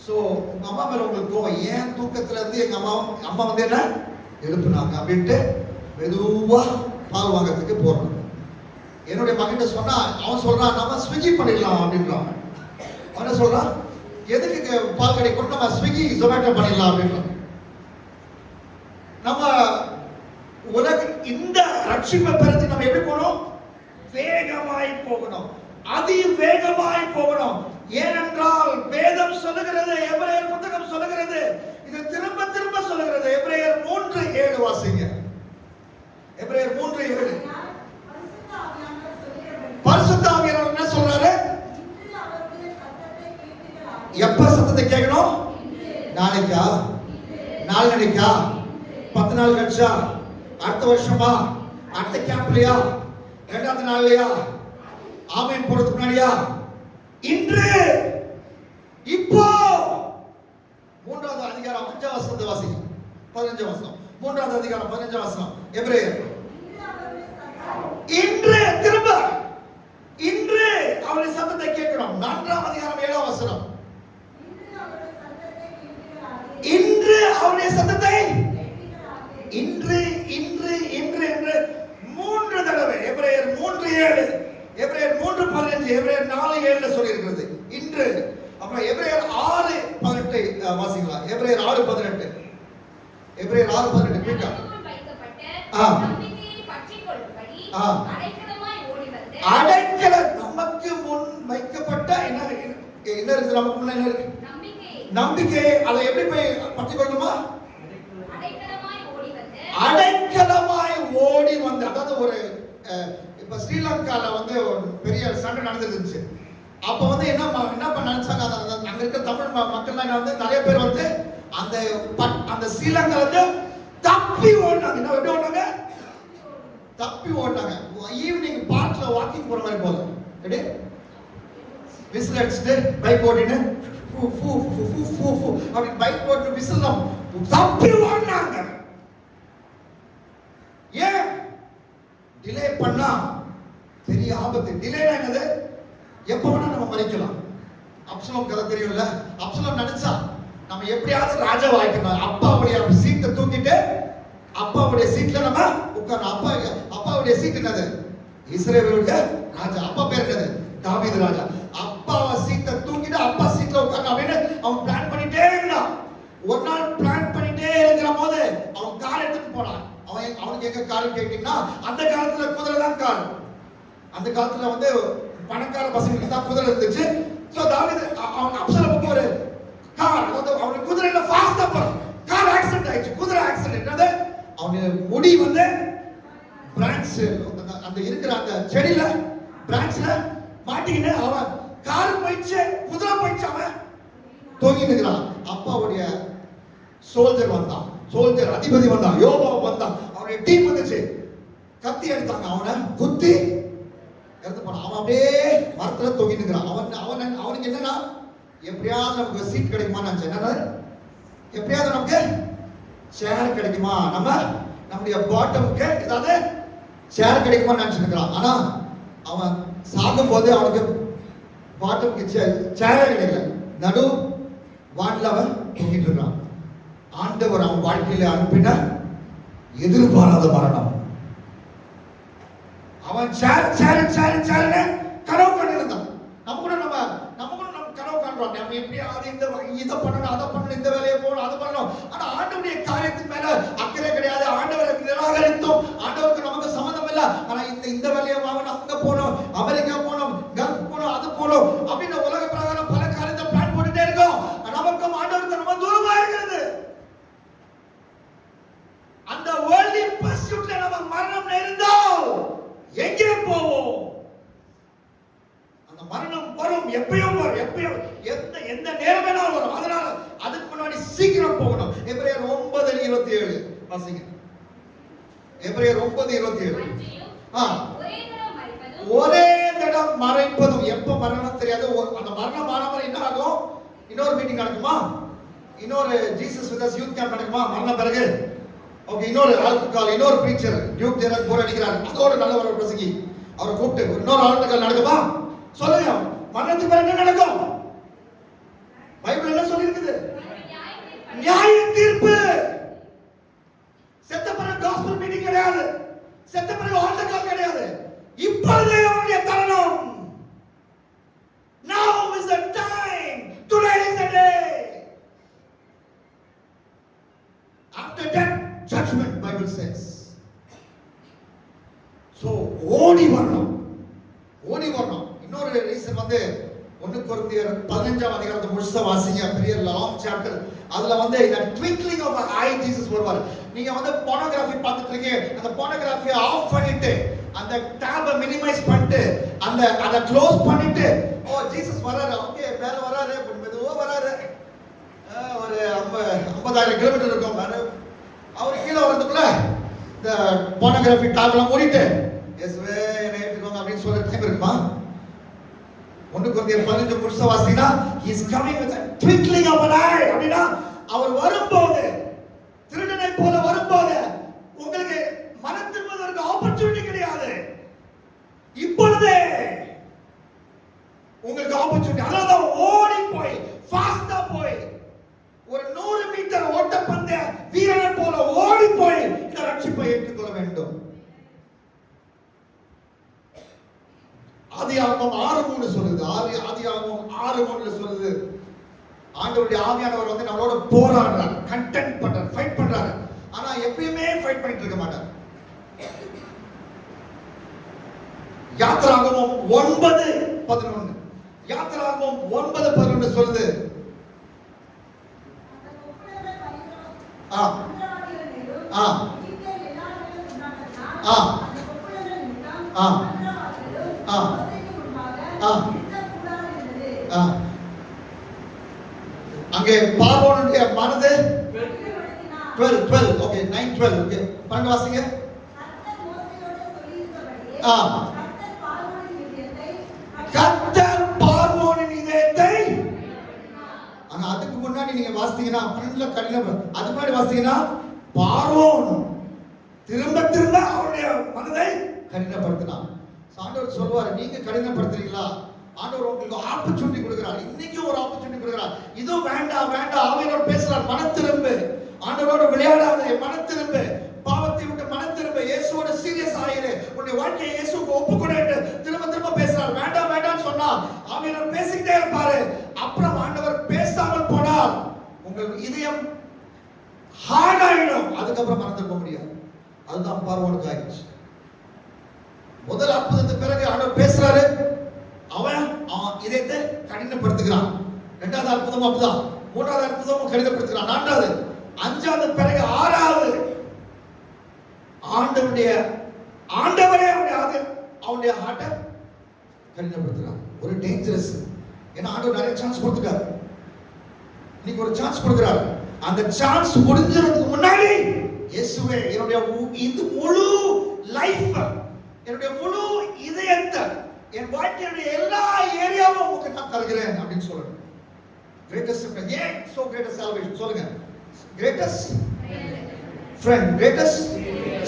சோ உங்க அம்மா மேல உங்களுக்கு கோவம், ஏன் தூக்கத்துல இருந்து எங்க அம்மா என்ன எழுப்புனாங்க அப்படின்ட்டு மெதுவா பால் வாங்கறதுக்கு போறாங்க. என்னுடைய மகன்கிட்ட சொன்னா அவன் சொல்றான் நம்ம ஸ்விக்கி பண்ணிடலாம் அப்படின்றான். அவன் என்ன சொல்றான், எதுக்கு பால் கடை கொண்டு நம்ம ஸ்விக்கி ஜொமேட்டோ பண்ணிடலாம் அப்படின்றான். நம்ம உலக இந்த ரட்சிப்பை பெறுது நம்ம எப்படி போகணும்? வேகமாய் போகணும், அதி வேகமாய் போகணும். ஏனென்றால் வேதம் சொல்லுகிறது, எபிரேயர் புத்தகம் சொல்லுகிறது, இது திரும்ப திரும்ப சொல்லுகிறது. எபிரேயர் 3:7 வாசிங்க. எபிரேயர் 3:7. பரிசுத்த ஆவியானவர் என்ன சொல்றாரு? எப்ப சத்தத்தை கேட்கணும்? நாளைக்கா, நாளைக்கா, 10 நாள் கழிச்சா, அடுத்த வருஷமா, அடுத்த கேம்ப்லயா, இரண்டாவது நாள்லயா, ஆமென் போறதுக்கு முன்னாடியா, இன்று, இப்போ. 3வது அதிகாரம் 5 வசனத்தை வாசிங்க. 15 வசனம். 3வது அதிகாரம் 15 வசனம். எபிரேயர். இன்று திரும்ப இன்று அவருடைய சத்தத்தை கேட்கணும். 4ஆம் அதிகாரம் 7ஆம் வசனம். அவருடைய சத்தத்தை இன்று இன்று இன்று என்று 3 தடவை. எபிரேயர் 3:7, எபிரேயர் 3:15, எபிரேயர் 4:7 சொல்லி இருக்கிறது இன்று. அப்புறம் எபிரேயர் 6:18 வாசிக்கலாம். எபிரேயர் 6:18, எபிரேயர் 6:18 கேட்க. நம்பிக்கையை பற்றிக் கொள்ளும்படி அடைக்கலமாய் ஓடி வந்து அடைக்கல நமக்கு முன் வைக்கப்பட்ட என்ன இருக்கு? நமக்கு முன்ன என்ன இருக்கு? நம்பிக்கை. அதை எப்படி போய் பற்றிக் கொள்ளணுமா? அடைக்கலமாய் ஓடி வந்து. அதாவது ஒரு இப்ப ஸ்ரீலங்கால வந்து ஒரு பெரிய சண்டை நடந்துருந்துச்சு. அப்ப வந்து என்ன பண்ண நினைச்சாங்க, அங்க இருக்க தமிழ் மக்கள்லாம் வந்து நிறைய பேர் வந்து அந்த ஸ்ரீலங்கால இருந்து தப்பி ஓடினாங்க. என்ன எப்படி ஓடினாங்க? தப்பி ஓடினாங்க. ஈவினிங் பார்க்ல வாக்கிங் போற மாதிரி போதும், விசில் அடிச்சுட்டு பைக் ஓட்டிட்டு அப்படி பைக் ஓட்டு விசில் தப்பி ஓடினாங்க. ஏன்? டிலே பண்ணா பெரிய ஆபத்து. டிலேனா என்னது? எப்ப வேணா நம்ம மறிக்கலாம். அப்சலோம் கதை தெரியும்ல. அப்சலோம் நினைச்சா நம்ம எப்படியாவது ராஜா வாய்க்கணும். அப்பாவுடைய சீட்டை தூக்கிட்டு அப்பாவுடைய சீட்ல நம்ம உட்காரணும். அப்பாவுடைய சீட் என்னது? இஸ்ரவேலுடைய ராஜா. அப்பா பேர் என்னது? தாவீது ராஜா. அப்பாவை சீட்டை தூக்கிட்டு அப்பா சீட்ல உட்காரணும் அப்படின்னு அவன் பிளான் பண்ணிட்டே இருந்தான். ஒரு நாள் பிளான் பண்ணிட்டே இருக்கிற போது அவன் கார் எடுத்துட்டு போனான். அவனுக்கு எங்க கார் கேட்டீங்கன்னா, அந்த காலத்துல குதிரை தான் கார். அந்த காலத்துல வந்து பணக்கார பசங்களுக்கு தான் குதிரை இருந்துச்சு. சோ தாவீது அவன் அப்சலோமுக்கு ஒரு கார், அதாவது அவனுக்கு குதிரையில ஃபாஸ்டா போறான். கார் ஆக்சிடென்ட் ஆயிடுச்சு. குதிரை ஆக்சிடென்ட். அது அவனுடைய முடி வந்து பிரான்ச் அந்த இருக்கிற அந்த செடியில பிரான்ச்ல மாட்டிக்கிட்டு அவன் கார் போயிடுச்சு, குதிரை போயிடுச்சு, அவன் தொங்கி நிற்கிறான். அப்பாவுடைய சோல்ஜர் வந்தான், சோல்ஜர் அதிபதி வந்தான், யோவாப் வந்தான், அவனுடைய டீம் வந்துச்சு. கத்தி எடுத்தாங்க, அவனை குத்தி இறந்து போனான். அவன் அப்படியே மரத்துல தொங்கி நிற்கிறான். அவனுக்கு என்னன்னா, எப்படியாவது நமக்கு சீட் கிடைக்குமா நினைச்சேன். என்னன்னா, எப்படியாவது நமக்கு ஷேர் கிடைக்குமா, நம்முடைய பாட்டமுக்கு ஏதாவது ஷேர் கிடைக்குமா நினைச்சிருக்கிறான். ஆனா அவன் சாகும் போது அவனுக்கு பாட்டமுக்கு ஷேரே கிடைக்கல. நடு வான்ல அவன் தூங்கிட்டு இருக்கான். ஆண்டவர் அவன் வாழ்க்கையில அனுப்பின எதிர்பாராத மரணம். அவன் கனவு கண்டிருந்தான். நம்ம கூட கனவு காண்றோம். நம்ம எப்படியாவது இதை பண்ணணும், அதை பண்ணணும், இந்த வேலையை போகணும், அதை பண்ணணும். ஆனா ஆண்டவருடைய காரியத்தின் மேல அக்கறை கிடையாது. ஆண்டவரை நிராகரித்தோம். ஆண்டவருக்கு நமக்கு சம்மந்தம் இல்லை. ஆனா இந்த வேலையை வாங்கணும், அங்க போகணும், அமெரிக்கா போகணும், கல்ஃப் போகணும், அது போகணும் அப்படின்னு உலக பிரகாரம் பல காரியத்தை பிளான் போட்டுட்டே இருக்கோம். நமக்கும் ஆண்டவருக்கு ரொம்ப தூரமா இருக்கிறது. அந்த வேர்ல்டி பர்சூட்ல நம்ம மரணம் நேர்ந்தால் எங்கே போவோம்? அந்த மரணம் வரும், எப்பயும் வரும், எப்பயும் எந்த நேரம் வேணாலும் வரும். அதனால அதுக்கு முன்னாடி சீக்கிரம் போகணும். எபிரேயர் 9:27 வாசிங்க. எபிரேயர் 9:27. ஒரே தடம் மறைப்பதும். எப்ப மரணம் தெரியாது. அந்த மரணம் ஆனவரை என்ன ஆகும்? இன்னொரு மீட்டிங் நடக்குமா? இன்னொரு Jesus with us youth camp நடக்குமா? மரணம் பிறகு ஓகே, இன்னொரு ஆல்கஹால், இன்னொரு பிரீச்சர் டியூப் ஜெரக் போர் அடிக்கிறார், அதோட நல்ல ஒரு பிரசங்கி அவரை கூப்பிட்டு இன்னொரு ஆல்கஹால் நடக்குமா? சொல்லுங்க. மரணத்துக்கு பிறகு என்ன நடக்கும்? பைபிள் என்ன சொல்லி இருக்குது? நியாய தீர்ப்பு. செத்த பிறகு காஸ்பல் மீட்டிங் கிடையாது. செத்த பிறகு ஆல்கஹால் கிடையாது. இப்பொழுதே அவருடைய தருணம். Now is the time. Today is the day. After death, judgment, Bible says. So ஓடி வரணும். இன்னொரு ரீசன் வந்து 1 கொரிந்தியர் 15ஆம் அதிகாரத்தை முழுசா வாசிங்க. பெரிய லாங் சாப்டர். அதுல வந்து இந்த ட்விங்க்லிங் ஆஃப் ஐ ஜீசஸ் வருவார். நீங்க வந்து போனோகிராஃபி பார்த்துட்டு இருக்கீங்க. அந்த போனோகிராஃபியை ஆஃப் பண்ணிட்டு, அந்த டேபை மினிமைஸ் பண்ணிட்டு, அதை க்ளோஸ் பண்ணிட்டு, ஓ ஜீசஸ் வராரு, ஓகே மேல வராரு, மெதுவா வராரு, ஒரு 50,000 கிலோமீட்டர் இருக்கும், அவர் கீழே வர்றதுக்குள்ள இந்த போனோகிராஃபி டேப்லாம் மூடிட்டு இயேசுவே என்னை ஏற்றுக்கோங்க அப்படின்னு சொல்ற டைம் இருக்குமா? 1 கொரிந்தியர் 15 முழுசா வாசினா, he is coming with a twinkling of an eye. அப்படினா அவர் வரும்போது, திருடனை போல வரும்போது உங்களுக்கு மனம் திரும்புவதற்கு ஆப்பர்சூனிட்டி கிடையாது. இப்பொழுதே உங்களுக்கு ஆப்பர்சூனிட்டி. அதனால ஓடி போய் ஃபாஸ்டா போய் ஒரு 100 மீட்டர் ஓட்டப்பந்தயம் பயந்த வீரனை போல ஓடி போய் இந்த ரட்சிப்பை ஏற்றுக்கொள்ள வேண்டும். ஆதியாகமம் 6:3 சொல்லுது. ஆதியாகமம் 6:3 சொல்லுது, ஆண்டவருடைய ஆவியானவர் வந்து நம்மளோட போராடுறார், கண்டென்ட் பண்றார், ஃபைட் பண்றாரு. ஆனா எப்பயுமே ஃபைட் பண்ணிட்டு இருக்க மாட்டார். யாத்திராகமம் 9:11 யாத்திராகமம் 9:11 சொல்லுது, அங்கே பார்வோனுடைய மனது 12 ஓகே 9:12 ஓகே பண்ண வாசிங்க. கர்த்தர் பார்வோனின் இதயத்தை, ஆனா அதுக்கு முன்னாடி நீங்க வாசித்தீங்கன்னா 12ல கடினம், அதுக்கு முன்னாடி வாசித்தீங்கன்னா பார்வோன் திரும்ப திரும்ப அவருடைய மனதை கடினப்படுத்தினான். ஆண்டவர் சொல்வாரு, நீங்க கடினப்படுத்துறீங்களா? ஆண்டவர் உங்களுக்கு ஆப்பர்ச்சுனிட்டி கொடுக்கிறார். இன்னைக்கு ஒரு ஆப்பர்ச்சுனிட்டி கொடுக்கிறார். இதோ வேண்டாம் வேண்டாம், ஆவியானவர் பேசுறார், மனம் திரும்பு, ஆண்டவரோட விளையாடாதே, மனம் திரும்பு, பாவத்தை விட்டு மனம் திரும்ப, இயேசுவோட சீரியஸ் ஆயிரு, உன்னுடைய வாழ்க்கையை இயேசுவுக்கு ஒப்புக்கொடு என்று திரும்ப திரும்ப பேசுறார். வேண்டாம் வேண்டாம்னு சொன்னா ஆவியானவர் பேசிக்கிட்டே இருப்பாரு. அப்புறம் ஆண்டவர் பேசாமல் போனால் உங்கள் இதயம் ஹார்ட் ஆயிடும். அதுக்கப்புறம் மனம் திரும்ப முடியாது. அதுதான் பார்வோனுக்கு ஆயிடுச்சு. முதல் அற்புதத்துக்கு பிறகு ஆண்டவர் பேசுறாரு, அவன் இதயத்தை கடினப்படுத்துகிறான். இரண்டாவது அற்புதம் அப்படிதான், மூன்றாவது அற்புதமும் கடினப்படுத்துகிறான், நான்காவது, அஞ்சாவது, பிறகு ஆறாவது ஆண்டவரே அவனுடைய ஹார்ட்டை கடினப்படுத்துகிறான். ஒரு டேஞ்சரஸ். ஏன்னா ஆண்டவர் நிறைய சான்ஸ் கொடுத்துட்டார். இன்னைக்கு ஒரு சான்ஸ் கொடுக்கிறார். அந்த சான்ஸ் முடிஞ்சதுக்கு முன்னாடி இயேசுவே என்னுடைய இந்த முழு லைஃப், என்னுடைய முழு இதயத்தை, என் வாழ்க்கையுடைய எல்லா ஏரியாவும் உங்களுக்கு நான் தருகிறேன் அப்படின்னு சொல்லணும். கிரேட்டஸ்ட் ஃப்ரெண்ட், ஏன் சோ கிரேட்டஸ்ட் சால்வேஷன் சொல்லுங்க. Greatest friend, greatest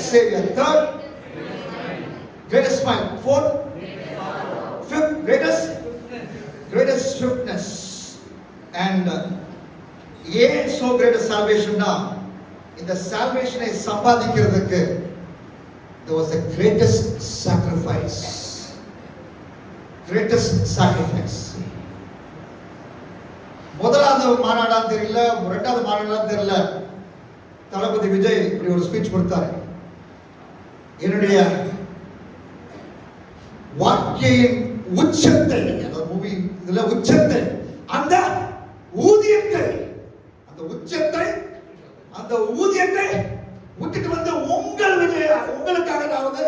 Xavier, third greatest smile, fourth, fifth greatest swiftness. And ஏன் so greatest salvation னா, இந்த salvation-ஐ சம்பாதிக்கிறதுக்கு there was a greatest sacrifice. முதலாவது மாநாடான்னு தெரியல, இரண்டாவது மாநாடான்னு தெரியல, தளபதி விஜய் இப்படி ஒரு ஸ்பீச் கொடுத்தாரு. என்னுடைய வாழ்க்கையின் உச்சத்தை, அந்த மூவி இதுல உச்சத்தை, அந்த ஊதியத்தை விட்டுட்டு வந்து உங்களுக்காக நான் வந்து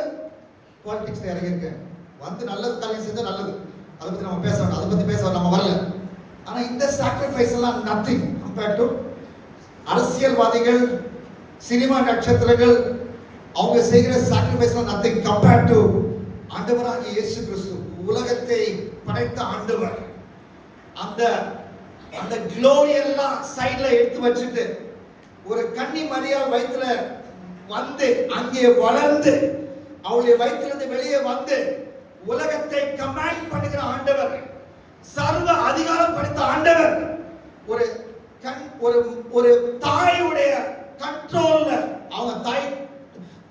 பாலிடிக்ஸ்ல இறங்கியிருக்கேன். வந்து நல்லது காரியம் செஞ்சா நல்லது, அதை பத்தி நம்ம பேச வேண்டாம், அதை பத்தி பேச நம்ம வரல. ஆனா இந்த சாக்ரிஃபைஸ் எல்லாம் நத்திங் கம்பேர்ட் டு அரசியல்வாதிகள், சினிமா நட்சத்திரங்கள், அவங்க செய்கிற சாக்ரிஃபைஸ் எல்லாம் நத்திங் கம்பேர்ட் டு ஆண்டவராகிய இயேசு கிறிஸ்து, உலகத்தை படைத்த ஆண்டவர். அந்த க்ளோரி எல்லாம் சைடுல எடுத்து வச்சுட்டு, ஒரு கன்னி மரியாள் வயிற்றுல வந்து அங்கே வளர்ந்து அவளுடைய வயிற்றிலிருந்து வெளியே வந்து உலகத்தை கமாண்ட் பண்ணுகிற ஆண்டவர், சர்வ அதிகாரம் படைத்த ஆண்டவர், ஒரு தாயுடைய கண்ட்ரோல்ல அவங்க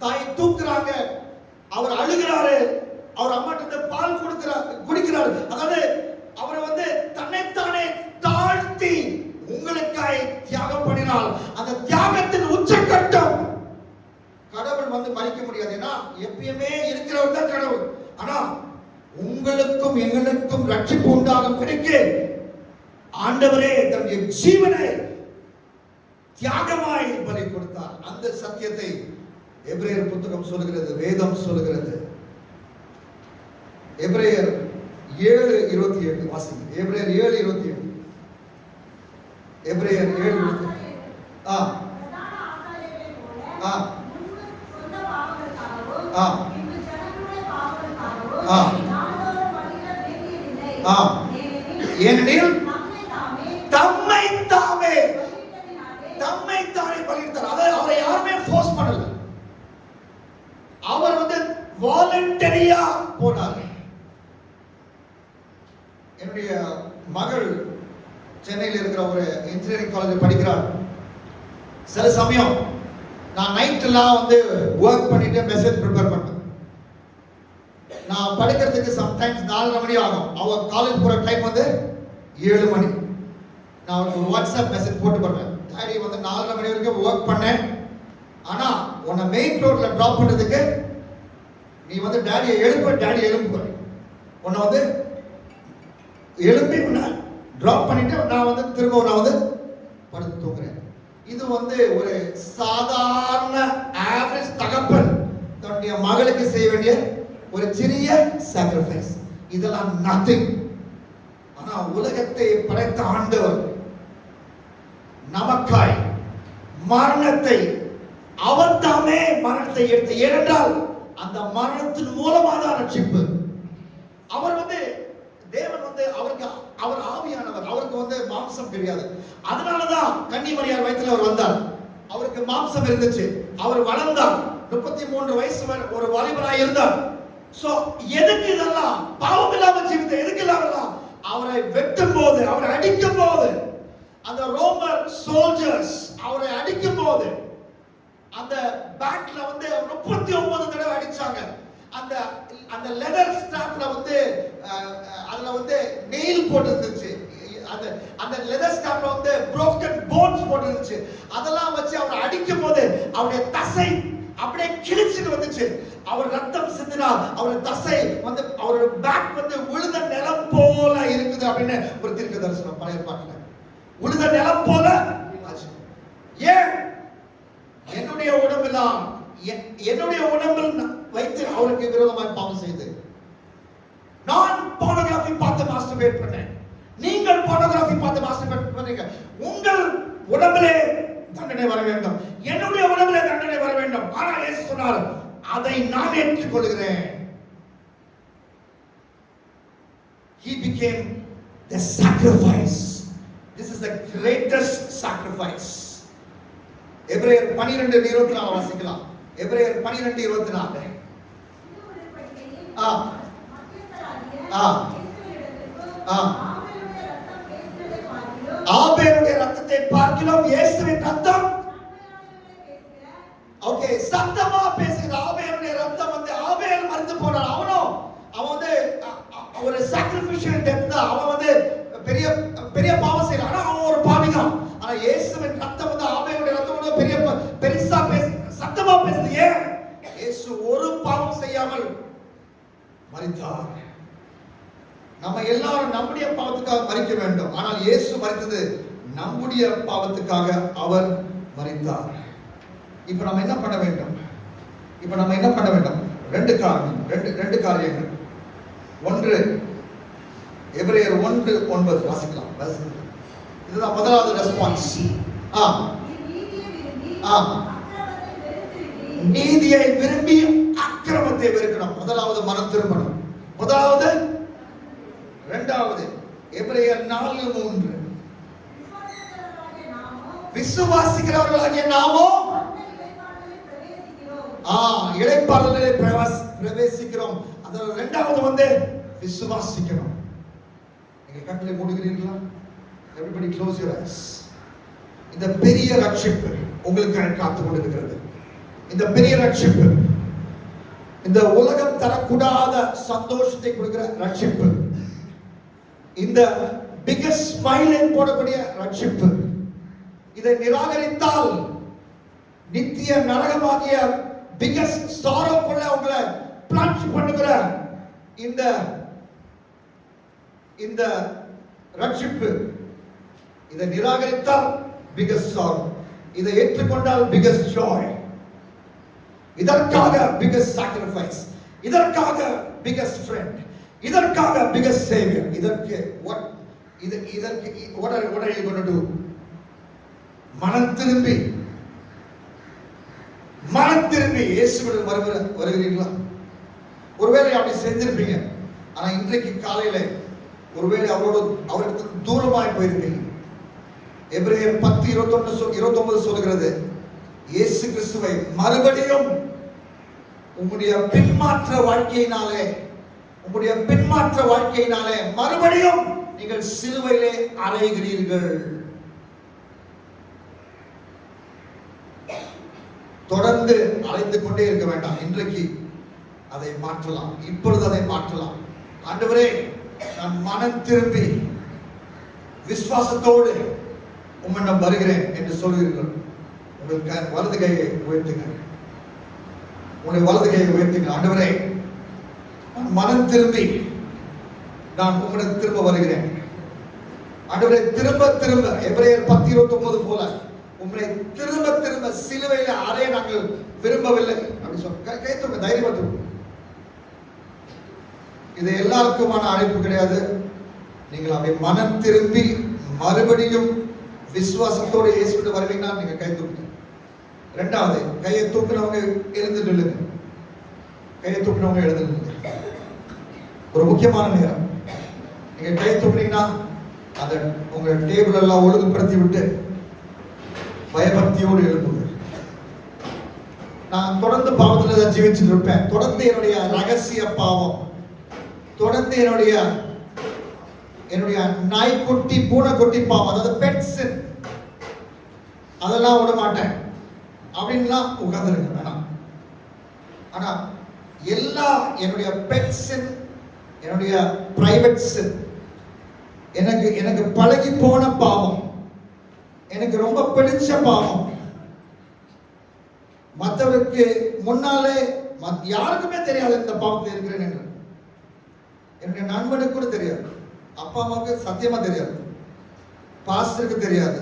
தாய் தூக்குறாங்க, அவர் அழுகிறாரு, அவர் அம்மாட்ட பால் குடிக்கிறார். அதாவது அவர் வந்து தன்னைத்தானே தாழ்த்தி உங்களுக்காய் தியாகம் பண்ணினால், அந்த தியாகத்தின் உச்சக்கட்டம் கடவுள் வந்து மறிக்க முடியாது. ஏன்னா எப்பயுமே இருக்கிறவர் தான் கடவுள். ஆனா உங்களுக்கும் எங்களுக்கும் ரட்சிப்பு உண்டாகும் பிறகு ஆண்டவரே தன்னுடைய ஜீவனை தியாகமாய் பலி கொடுத்தார். அந்த சத்தியத்தை எபிரேயர் புத்தகம் சொல்லுகிறது, வேதம் சொல்லுகிறது. எபிரேயர் 7:27 வாசிங்க. எபிரேயர் 7:27. எபிரேயர் 7:27. ஏனெனில் தம்மை தாமே பலியிட்டார். அதை அவரை யாருமே ஃபோர்ஸ் பண்ணல, அவர் வந்து வாலண்டரியா போனார். என்னுடைய மகள் சென்னையில் இருக்கிற ஒரு இன்ஜினியரிங் காலேஜ் படிக்கிறார். சில சமயம் நான் நைட்டெல்லாம் வந்து ஒர்க் பண்ணிட்டு மெசேஜ் ப்ரிப்பேர் பண்ணேன். நான் படிக்கிறதுக்கு சம்டைம்ஸ் 4:30 மணி ஆகும். அவன் காலேஜ் போகிற டைம் வந்து 7 மணி. நான் அவருக்கு ஒரு வாட்ஸ்அப் மெசேஜ் போட்டு பண்ணுவேன், டாடி வந்து 4:30 மணி வரைக்கும் ஒர்க் பண்ணேன், ஆனால் உன்னை மெயின் ரோட்டில் ட்ராப் பண்ணுறதுக்கு நீ வந்து டாடியை டாடி எழுப்புவேன், உன்னை வந்து எழுப்பி உன்னை ட்ராப் பண்ணிட்டு நான் வந்து திரும்ப நான் வந்து படுத்து தூங்குறேன். இது வந்து ஒரு சாதாரண ஆவரேஜ் தகப்பன் தன்னுடைய மகளுக்கு செய்ய வேண்டிய ஒரு சிறிய சாக்ரிஃபைஸ். இதெல்லாம் நத்திங். ஆனா உலகத்தை படைத்த ஆண்டவர் நமக்காய் மரணத்தை அவர் தாமே மரணத்தை எடுத்து, ஏனென்றால் அந்த மரணத்தின் மூலமாக தான் ரட்சிப்பு. அவர் வந்து தேவன் வந்து அவருக்கு அவர் ஆவியானவர், அவருக்கு வந்து மாம்சம் கிடையாது. அதனாலதான் கன்னிமரியார் வயிற்றில் அவர் வந்தார். அவருக்கு மாம்சம் இருந்துச்சு, அவர் வளர்ந்தார், 33 வயசு ஒரு வாலிபனாய் இருந்தார். சோ எதுக்கு இதெல்லாம்? பாவம் இல்லாம ஜீவித்த எதுக்கு இல்லாம அவரை வெட்டும் போது, அவரை அடிக்கும் போது, அந்த ரோமர் சோல்ஜர்ஸ் அவரை அடிக்கும் போது அந்த பேக்ல வந்து 39 தடவை அடிச்சாங்க. அந்த அந்த லெதர் ஸ்ட்ராப்ல வந்து அதுல வந்து நெயில் போட்டு இருந்துச்சு. அந்த லெதர் ஸ்ட்ராப்ல வந்து broken bones போட்டு இருந்துச்சு. அதெல்லாம் வச்சு அவரை அடிக்கும் போது அவருடைய தசை அப்படியே கிழிச்சிட்டு வந்துச்சு. அவர் ரத்தம் சிந்தினா அவருடைய தசை வந்து அவருடைய பேக் வந்து உழுத நிலம் போல இருக்குது அப்படின்னு ஒரு தீர்க்க தரிசனம் பழைய பாட்டுல. உழுத நிலம் போல. ஏன்? என்னுடைய உடம்பெல்லாம் என்னுடைய உடம்பில் வைத்து அவருக்கு விரோதமாய் பாவம் செய்து நான் போனோகிராஃபி பார்த்து மாஸ்டர்பேட் பண்ணேன். நீங்கள் போனோகிராஃபி பார்த்து மாஸ்டர்பேட் பண்ணீங்க. உங்கள் உடம்பிலே தண்டனை வர வேண்டும், என்னுடைய உடம்பிலே தண்டனை வர வேண்டும். ஆனால் இயேசு சொன்னார், அதை நான் ஏற்றுக்கொள்கிறேன். He became the sacrifice. This is the greatest sacrifice. எபிரேயர் 12:24 வாசிக்கலாம். எபிரேயர் 12:24. ஆபேலுடைய ரத்தத்தை பார்க்கிறோம், இயேசுவின் ரத்தம். ஓகே, சத்தமா பேசுகிற ஆபேலுடைய ரத்தம் வந்து ஆபேல் மரித்து போனான். அவன் வந்து ஒரு சாக்ரிஃபிஷியல் டெத் தான். அவன் வந்து பெரிய பெரிய பாவம் செய்யறான், ஆனா அவன் ஒரு பாவி தான். ஆனா இயேசுவின் ரத்தம் வந்து ஆபேலுடைய ரத்தம் வந்து பெருசா சத்தமா பேசுது. ஏன்? இயேசு ஒரு பாவம் செய்யாமல் மரித்தார். நம்ம எல்லாரும் நம்முடைய பாவத்துக்காக மரிக்க வேண்டும், ஆனால் இயேசு மரித்தது நம்முடைய பாவத்துக்காக அவர் மரித்தார். இப்ப நம்ம என்ன பண்ண வேண்டும்? ரெண்டு காரியங்கள். ஒன்று, எபிரேயர் 1:9 வாசிக்கலாம். இதுதான் முதலாவது ரெஸ்பான்ஸ். நீதியை விரும்பி அக்கிரமத்தை வெறுக்கணும். முதலாவது மனம் திரும்பணும். முதலாவது. இரண்டாவது எபிரேயர் 4:3 விசுவாசிக்கிறவர்களாகிய நாமோ இளைப்பாறுதலிலே பிரவேசிக்கிறோம். அதுல இரண்டாவது வந்து விசுவாசிக்கணும். நீங்க கண்களை மூடுகிறீர்களா? Everybody close your eyes. இந்த பெரிய ரட்சிப்பு உங்களுக்கு காத்து கொண்டிருக்கிறது. இந்த பெரிய ரட்சிப்பு, இந்த உலகம் தரக்கூடாத சந்தோஷத்தை கொடுக்கிற ரட்சிப்பு, இந்த பிகஸ்ட் ஸ்மைலை போடக்கூடிய ரட்சிப்பு, இதை நிராகரித்தால் நித்திய நரகமாகிய பிகஸ்ட் சாரோக்குள்ள உங்களை பிளஞ்ச் பண்ணுகிற இந்த ரட்சிப்பு, இதை நிராகரித்தால் பிகஸ்ட் சாரோ, இதை ஏற்றுக்கொண்டால் பிகஸ்ட் ஜாய். இதற்காக பிகஸ்ட் சாக்ரிஃபைஸ், இதற்காக பிகஸ்ட் ஃப்ரெண்ட், இதற்காக பிகஸ்ட் சேவியர். இதற்கு what are you going to do? மனம் திரும்பி இயேசுவிடம் வருகிறீர்களா? ஒருவேளை அப்படி செஞ்சிருப்பீங்க, ஆனா இன்றைக்கு காலையில ஒருவேளை அவருக்கு தூரமாய் போயிருப்பீங்க. எபிரேயர் 10:29 சொல்கிறது, இயேசு கிறிஸ்துவை மறுபடியும் உம்முடைய பின்மாற்ற வாழ்க்கையினாலே மறுபடியும் நீங்கள் சிலுவையிலே அறைகிறீர்கள். தொடர்ந்து அழைத்து கொண்டே இருக்க வேண்டாம். இன்றைக்கு அதை மாற்றலாம், இப்பொழுது அதை மாற்றலாம். ஆண்டவரே, நான் மனம் திரும்பி விசுவாசத்தோடு உம்மிடம் வருகிறேன் என்று சொல்கிறீர்கள். உங்கள் வலது கையை உயர்த்துங்க, உங்களுடைய வலது கையை உயர்த்துங்க. ஆண்டவரே, நான் மனம் திரும்பி நான் உம்மிடம் திரும்ப வருகிறேன். ஆண்டவரே, திரும்ப திரும்ப எபிரேயர் 10:29 போல உம்மை திரும்ப திரும்ப சிலுவையில அறைய நாங்கள் விரும்பவில்லை அப்படி சொல்ல கைத்துங்க, தைரியமா. இது எல்லாருக்குமான அழைப்பு கிடையாது. நீங்கள் அப்படி மனம் திரும்பி மறுபடியும் விசுவாசத்தோடு இயேசுவிட்டு வருவீங்கன்னா நீங்க கை தூக்குங்க. ரெண்டாவது, கையை தூக்குனவங்க எழுந்து நில்லுங்க. கையை தூக்குனவங்க எழுந்து நில்லுங்க. ஒரு முக்கியமான நேரம். நீங்க கை தூக்குனீங்கன்னா அந்த உங்க டேபிள் எல்லாம் ஒழுங்குபடுத்தி விட்டு பயபக்தியோடு எழுப்புங்க. நான் தொடர்ந்து பாவத்தில் தான் ஜீவிச்சுட்டு இருப்பேன். தொடர்ந்து என்னுடைய ரகசிய பாவம், தொடர்ந்து என்னுடைய நாய்க்குட்டி பூனைக்குட்டி பாவம், அதாவது பெட்ஸ், அதெல்லாம் விட மாட்டேன் அப்படின்லாம் உட்கார்ந்துருங்க வேணாம். ஆனா எல்லா என்னுடைய பெட்ஸ், என்னுடைய பிரைவேட்ஸ், எனக்கு பழகி போன பாவம், எனக்கு ரொம்ப பிடிச்ச பாவம், மற்றவருக்கு முன்னாலே யாருக்குமே தெரியாது இந்த பாவத்தில் இருக்கிறேன் என்று. என்னுடைய நண்பனுக்கு கூட தெரியாது, அப்பா அம்மாவுக்கு சத்தியமா தெரியாது, பாஸ்டருக்கு தெரியாது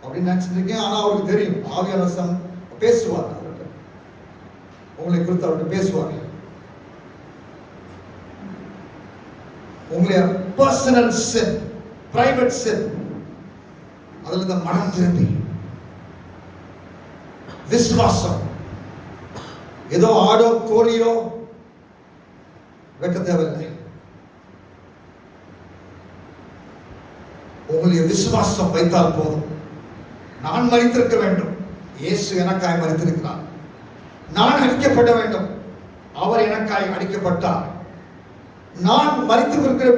அப்படின்னு நினைச்சிட்டு இருக்கேன். ஆனா அவருக்கு தெரியும். ஆவியானவர் பேசுவார், அவர்கிட்ட உங்களை குறித்து அவர்கிட்ட பேசுவார். உங்களுடைய பர்சனல் சின், பிரைவேட் சின், அதுல இந்த மனம் திரும்பி விசுவாசம், ஏதோ ஆடோ கோழியோ வெட்ட தேவையில்லை. உங்களுடைய விசுவாசம் வைத்தால் போதும். நான் மரித்திருக்க வேண்டும், இயேசு எனக்காய் மரித்திருக்கிறார். நான் அடிக்கப்பட வேண்டும், அவர் எனக்காய் அடிக்கப்பட்டார். நான் மரித்து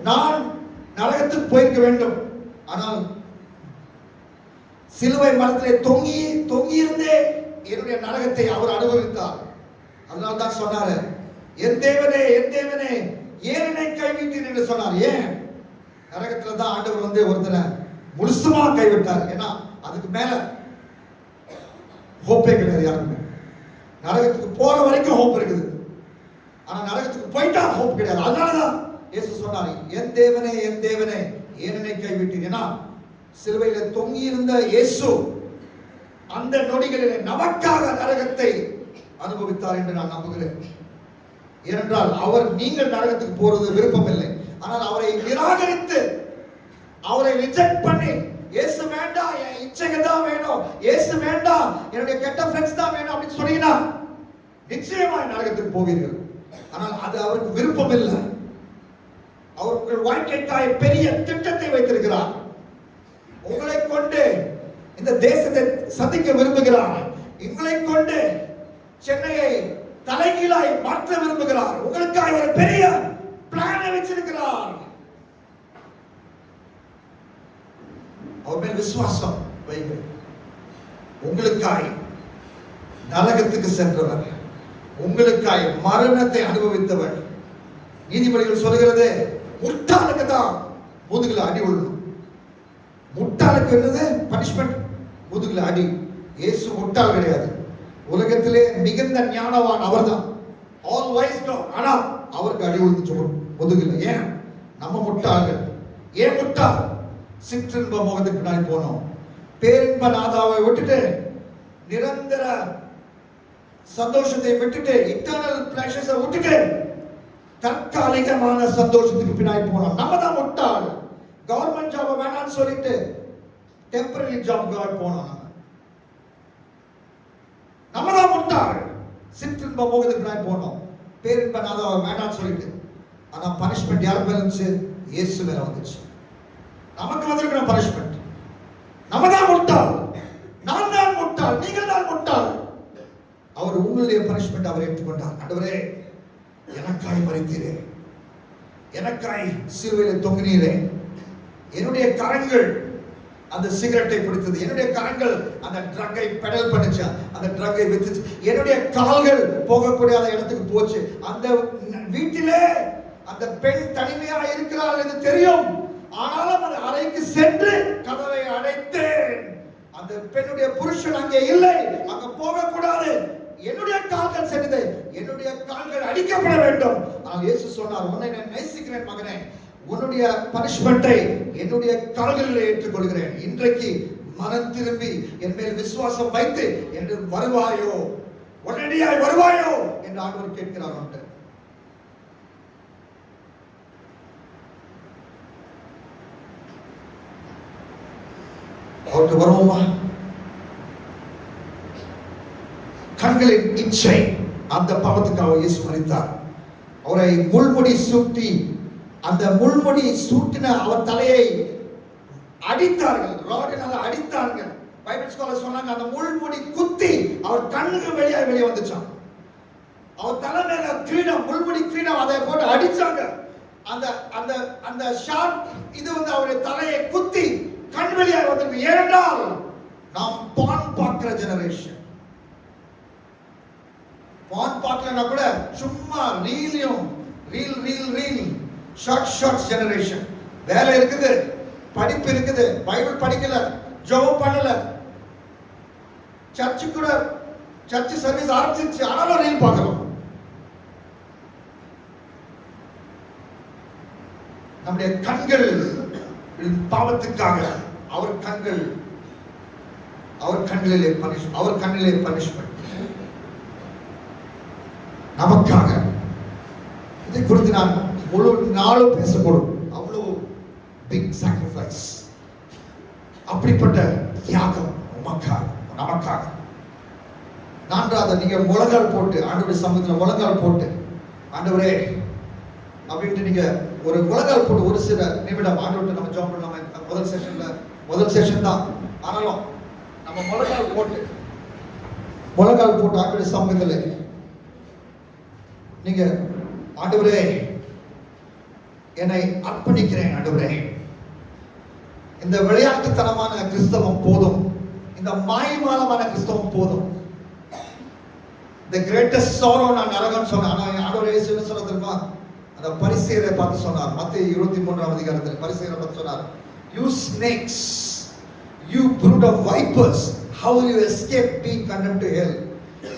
நான் நரகத்துக்கு போயிருக்க வேண்டும், ஆனால் சிலுவை மரத்திலே தொங்கி இருந்தே என்னுடைய நரகத்தை அவர் அனுபவித்தார். அதனால தான் சொன்னாரு, என் தேவனே என் தேவனே ஏன் என்னை கைவிட்டீர் என்று சொன்னார். ஏன்? நரகத்துல தான் ஆண்டவர் ஒருத்தனை முழுசுமா கைவிட்டார். ஏன்னா அதுக்கு மேல ஹோப்பே கிடையாது யாருக்குமே. நரகத்துக்கு போற வரைக்கும் ஹோப் இருக்குது, ஆனா நரகத்துக்கு போயிட்டா ஹோப் கிடையாது. அதனாலதான் இயேசு சொன்னார், என் தேவனே ஏன் என்னை கைவிட்டீர். ஏன்னா சிலுவையில தொங்கி இருந்த இயேசு அந்த நொடிகளிலே நமக்காக நரகத்தை அனுபவித்தார் என்று நான் நம்புகிறேன். ஏனென்றால் அவர் நீங்கள் நரகத்துக்கு போறது விருப்பம் இல்லை, ஆனால் அவரை நிராகரித்து, அவரை ரிஜெக்ட் பண்ணி, இயேசு வேண்டாம், என் இச்சைகள் தான் வேணும், இயேசு வேண்டாம், என்னுடைய கெட்ட ஃப்ரெண்ட்ஸ் தான் வேணும் அப்படின்னு சொன்னீங்கன்னா நிச்சயமாய் நரகத்துக்கு போவீர்கள். ஆனால் அது அவருக்கு விருப்பம் இல்லை. அவர் உங்கள் வாழ்க்கைக்காய் பெரிய திட்டத்தை வைத்திருக்கிறார். உங்களை கொண்டு இந்த தேசத்தை சந்திக்க விரும்புகிறார். உங்களை கொண்டு சென்னையை தலைகீழாய் மாற்ற விரும்புகிறார். உங்களுக்காக ஒரு பெரிய பிளானை வச்சிருக்கிறார். அவர் மேல் விசுவாசம் வைங்கள். உங்களுக்காய் நரகத்துக்கு சென்றவர், உங்களுக்காய் மரணத்தை அனுபவித்தவர். நீதிபதிகள் சொல்கிறது, முட்டாளுக்கு தான் முதுகுல அடி விழணும். முட்டாளுக்கு என்னது பனிஷ்மெண்ட்? முதுகுல அடி. இயேசு முட்டாள் கிடையாது. உலகத்திலே மிகுந்த ஞானவான் அவர்தான், ஆல் வைஸ் காட். ஆனா அவருக்கு அடி விழுந்துச்சு முதுகுல. ஏன்? நம்ம முட்டாள்கள். ஏன் முட்டாள்? சிற்றின்ப மோகத்துக்கு பின்னாடி போனோம். பேரின்ப நாதாவை விட்டுட்டு, நிரந்தர சந்தோஷத்தை விட்டுட்டு, இட்டர்னல் பிளஷர்ஸை விட்டுட்டு தற்காலிகமான சந்தோஷத்துக்கு பின்னாடி போனோம். நம்ம தான் முட்டாள். கவர்மெண்ட் ஜாப் வேணாம்னு சொல்லிட்டு டெம்பரரி ஜாப் போனோம். நம்ம தான் முட்டாள். சிற்றின்ப மோகத்துக்கு பின்னாடி போனோம், பேரின்ப நாதாவை வேணாம்னு சொல்லிட்டு. ஆனா பனிஷ்மெண்ட் யார் மேல இருந்துச்சு? இயேசு மேல வந்துச்சு. நமக்கு வந்திருக்கிற பனிஷ்மெண்ட். நம்ம தான் முட்டாள், நான் தான் முட்டாள், நீங்கள் தான் முட்டாள். அவர் உங்களுடைய பனிஷ்மெண்ட் அவர் ஏற்றுக்கொண்டார். ஆண்டவரே, எனக்காய் மரித்தீரே, எனக்காய் சிலுவையிலே தொங்கினீரே, என்னுடைய கரங்கள் அந்த சிகரெட்டை பிடித்தது, என்னுடைய கரங்கள் அந்த ட்ரக்கை பெடல் பண்ணுச்சு, அந்த ட்ரக்கை வித்துச்சு, என்னுடைய கால்கள் போகக்கூடிய அந்த இடத்துக்கு போச்சு. அந்த வீட்டிலே அந்த பெண் தனிமையா இருக்கிறாள் என்று தெரியும், ஆனாலும் அந்த அறைக்கு சென்று கதவை அடைத்தேன். அந்த பெண்ணுடைய புருஷன் அங்கே இல்லை, அங்க போகக்கூடாது. என்னுடைய கால்கள் சென்றது, என்னுடைய கால்கள் அடிக்கப்பட வேண்டும். ஆனால் இயேசு சொன்னார், உன்னை நான் நேசிக்கிறேன் மகனே, உன்னுடைய பனிஷ்மெண்டை என்னுடைய கால்களில் ஏற்றுக்கொள்கிறேன். இன்றைக்கு மனம் திரும்பி என் மேல் விசுவாசம் வைத்து என்று வருவாயோ, உடனடியாய் வருவாயோ என்று ஆண்டவர் கேட்கிறார். அவருக்கு வருவோமா? கண்களின் இச்சை, அந்த பாவத்துக்காக இயேசு மரித்தார். அவரை முள்முடி சூட்டி, அந்த முள்முடி சூட்டின அவர் தலையை அடித்தார்கள், ராடினால அடித்தார்கள். பைபிள் ஸ்காலர் சொன்னாங்க, அந்த முள்முடி குத்தி அவர் கண்ணுக்கு வெளியே வந்துச்சான். அவர் தலை மேல கிரீடம், முள்முடி கிரீடம், அதை போட்டு அடிச்சாங்க. அந்த அந்த அந்த ஷார்ப் இது வந்து அவருடைய தலையை குத்தி கண் வெளியே வந்திருக்கு. ஏனென்றால் நாம் பான் பார்க்கிற ஜெனரேஷன். பான் பார்க்கலன்னா கூட சும்மா ரீல் ஷார்ட் ஜெனரேஷன். வேலை இருக்குது, படிப்பு இருக்குது, பைபிள் படிக்கல, ஜெபம் பண்ணல, சர்ச் சர்வீஸ் ஆரம்பிச்சிருச்சு, ஆனாலும் ரீல் பார்க்கலாம். நம்முடைய கண்கள் பாவத்துக்காக அவர் கண்களிலே பனிஷ்மென்ட் நமக்காக. இதை குறித்து நான் முழு நாளும் பேசக்கூடும். அவ்வளவு பிக் சாக்ரிஃபைஸ், அப்படிப்பட்ட தியாகம் நமக்காக. நான்காவது, நீங்க முழங்கால் போட்டு ஆண்டவருடைய சமூகத்தில் முழங்கால் போட்டு, ஆண்டவரே அப்படின்ட்டு நீங்க ஒரு முழங்கால் போட்டு ஒரு சில நிமிடம் ஆண்டவர்கிட்ட நம்ம ஜெபம் பண்ணலாம். முதல் செஷன் தான், ஆனாலும் நம்ம முழங்கால் போட்டு ஆண்டவருடைய சமூகத்தில் நீங்க, ஆண்டவரே என்னை அர்ப்பணிக்கிறேன், ஆண்டவரே இந்த விளையாட்டுத்தனமான கிறிஸ்தவம் போதும், இந்த மாயமானமான கிறிஸ்தவம் போதும். the greatest sorrow நான் நரகம் சொன்னேன். ஆனா ஆண்டவரே இயேசு என்ன சொல்ல தெரியுமா? அந்த பரிசேயரை பார்த்து சொன்னார், மத்தேயு 23ஆம் அதிகாரத்தில் பரிசேயரை பார்த்து சொன்னார், you snakes, you brood of vipers, how will you escape being condemned to hell?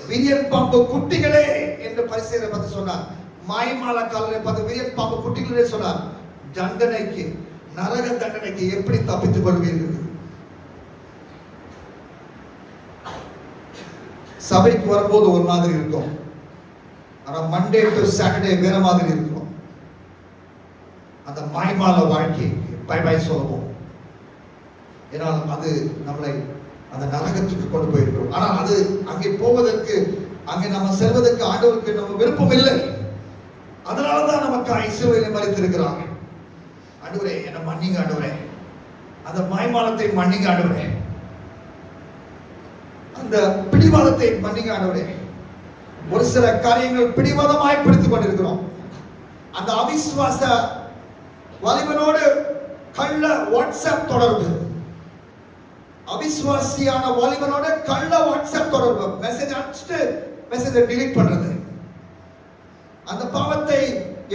விரியன் பாம்பு குட்டிகளே என்று பரிசேயரை பார்த்து சொன்னார். மாய்மாலக்காரரை பார்த்து விரியன் பாம்பு குட்டிகளே சொன்னார், தண்டனைக்கு, நரக தண்டனைக்கு எப்படி தப்பித்துக் கொள்வீர்கள்? சபைக்கு வரும்போது ஒரு மாதிரி இருக்கும், ஆனா மண்டே டு சாட்டர்டே வேற மாதிரி இருக்கும். அந்த மாய்மால வாழ்க்கை பை சொல்லுவோம், ஏனால் அது நம்மளை அந்த நரகத்துக்கு கொண்டு போயிருக்கிறோம். ஆனால் அது அங்கே போவதற்கு, அங்கே நம்ம செல்வதற்கு ஆண்டவருக்கு நம்ம விருப்பம் இல்லை. அதனாலதான் நமக்கு சிலுவையிலே மரித்திருக்கிறார். ஆண்டவரே என்னை மன்னிங்க, ஆண்டவரே அந்த மாய்மாலத்தை மன்னிங்க, ஆண்டவரே அந்த பிடிவாதத்தை மன்னிங்க, ஆண்டவரே. ஒரு சில காரியங்கள் பிடிவாதமாய் பிடித்துக் கொண்டிருக்கிறோம். அந்த அவிசுவாச வாலிபனோடு கள்ள வாட்ஸ்அப் தொடர்பு, அவிசுவாசியான வாலிபனோட கள்ள வாட்ஸ்அப் தொடர்பு, மெசேஜ் அனுப்பிச்சிட்டு மெசேஜை டிலீட் பண்றது. அந்த பாவத்தை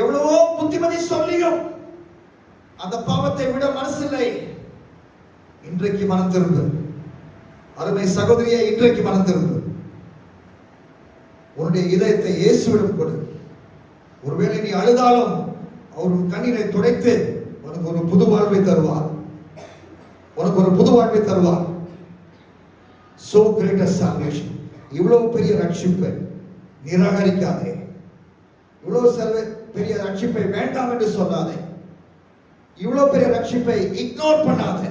எவ்வளவோ புத்திமதி சொல்லியும் அந்த பாவத்தை விட மனசில்லை. இன்றைக்கு மனம் திரும்பு அருமை சகோதரியே, இன்றைக்கு மனம் திரும்பு. உன்னுடைய இதயத்தை இயேசுவிடம் கொடு. ஒருவேளை நீ அழுதாலும் அவர் கண்ணீரை துடைத்து உனக்கு ஒரு புது வாழ்வை தருவார், உனக்கு ஒரு புது வாழ்வை தருவார். So great a salvation. இவ்வளவு பெரிய ரட்சிப்பை நிராகரிக்காதே, இவ்வளவு பெரிய ரட்சிப்பை வேண்டாம் என்று சொல்லாதே, இவ்வளவு பெரிய ரட்சிப்பை இக்னோர் பண்ணாதே.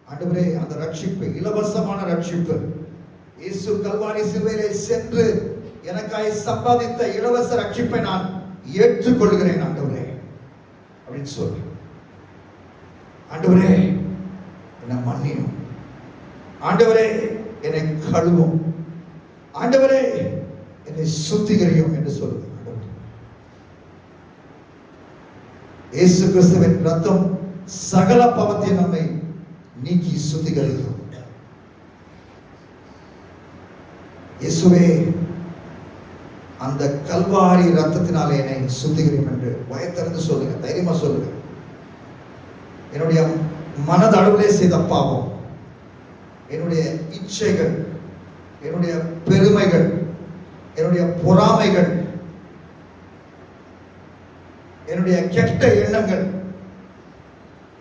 ஆண்டவரே அந்த ரட்சிப்பு இலவசமான ரட்சிப்பு, இயேசு கல்வாரி சிலுவையிலே சென்று எனக்காய் சம்பாதித்த இலவச ரட்சிப்பை நான் ஏற்றுக்கொள்கிறேன் ஆண்டவரே அப்படின்னு சொல்லு. ஆண்டவரே என்னை மன்னியும், ஆண்டவரே என்னை கழுவும், ஆண்டவரே என்னை சுத்திகரியும் என்று சொல்லு. இயேசு கிறிஸ்துவின் ரத்தம் சகல பாவத்தையும் நம்மை நீக்கி சுத்திகரிக்கும். இயேசுவே, அந்த கல்வாரி ரத்தத்தினாலே என்னை சுத்திகரியும் என்று பயத்திறந்து சொல்லுங்க, தைரியமா சொல்லுங்க. என்னுடைய மனதளவிலே செய்த பாவம், என்னுடைய இச்சைகள், என்னுடைய பெருமைகள், என்னுடைய பொறாமைகள், என்னுடைய கெட்ட எண்ணங்கள்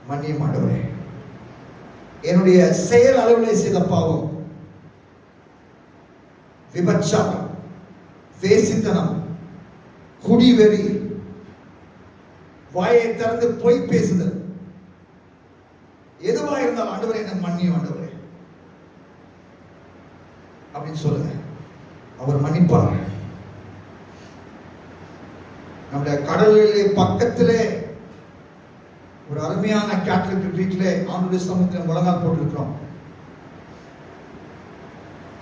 மன்னியும் ஆண்டவரே. என்னுடைய செயல் அளவிலே செய்த பாவம், விபச்சாரம், வேசித்தனம், குடிவெறி, வாயை திறந்து பொய் பேசுதல், எதுவா இருந்தாலும் ஆண்டவரே என்ன மன்னியும் ஆண்டவரே அப்படின்னு சொல்லுங்க. அவர் மன்னிப்பார். நம்முடைய கடலிலே பக்கத்திலே ஒரு அருமையான கேட்டலிக் ரிட்ரீட்ல ஆண்டுடைய சமூகத்தில் முழங்கால் போட்டிருக்கிறோம்.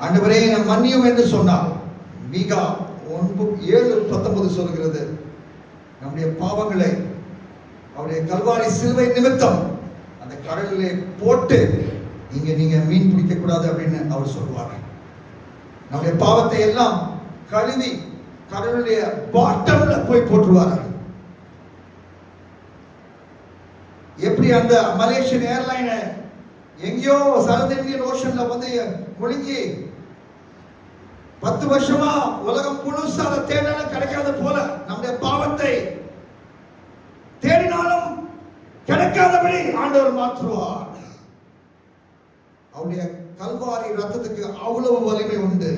ஆண்டவரே என்னை மன்னியும் என்று சொன்னால், மீகா 7:19 சொல்கிறது, நம்முடைய பாவங்களை அவருடைய கல்வாரி சிலுவை நிமித்தம் அந்த கடலிலே போட்டு நீங்க மீன் பிடிக்க கூடாது அப்படின்னு அவர் சொல்வார். நம்முடைய பாவத்தை எல்லாம் கழுவி கடலுடைய பாட்டம்ல போய் போட்டுருவார். எப்படி அந்த மலேசியன் ஏர்லைன் எங்கேயோ சவுத் இந்தியன் ஓஷன்ல வந்து முழுங்கி 10 வருஷமா உலகம் முழுசா அதை தேடினாலும் கிடைக்காத போல நம்முடைய பாவத்தை தேடினாலும் கிடைக்காதபடி ஆண்டவர் மாற்றுவார். அவருடைய கல்வாரி ரத்தத்துக்கு அவ்வளவு வலிமை உண்டு.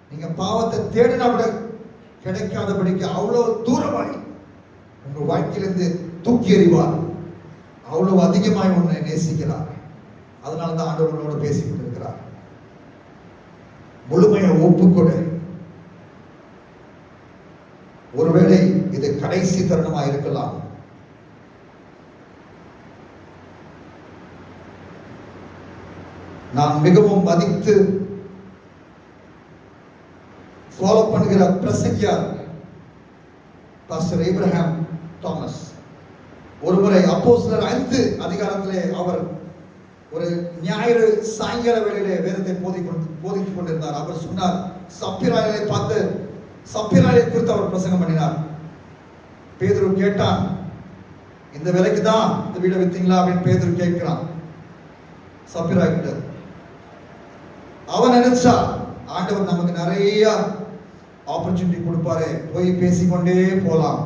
நீங்க பாவத்தை தேடினா கூட கிடைக்காதபடிக்கு அவ்வளவு தூரமாய் உங்க வாழ்க்கையிலிருந்து தூக்கி எறிவார். அவ்வளவு அதிகமாய் உன்னை நேசிக்கிறார். அதனாலதான் ஆண்டவரோட பேசிக் கொண்டிருக்கிறார். முழுமையை ஒப்புக்கொடு. ஒருவேளை இது கடைசி தருணமா இருக்கலாம். நான் மிகவும் மதித்து ஃபாலோ பண்ணுகிற பிரசங்கியார் பாஸ்டர் ஏப்ரஹாம் தாமஸ் ஒருமுறை அப்போஸ்தலர் 5 அதிகாரத்திலே அவர் ஒரு ஞாயிறு சாயங்கால வேளையிலே வேதத்தை போதித்துக் கொண்டிருந்தார். அவர் சொன்னார், சப்பிராயை பார்த்து சப்பிராயை குறித்து அவர் பிரசங்கம் பண்ணினார். பேதுரு கேட்டான், இந்த விலைக்கு தான் இந்த வீடை வித்தீங்களா அப்படின்னு பேதுரு கேட்கிறான் சப்பிரா கிட்ட. அவன் நினைச்சா ஆண்டவர் நமக்கு நிறைய ஆப்பர்ச்சுனிட்டி கொடுப்பாரு, போய் பேசிக்கொண்டே போலாம்,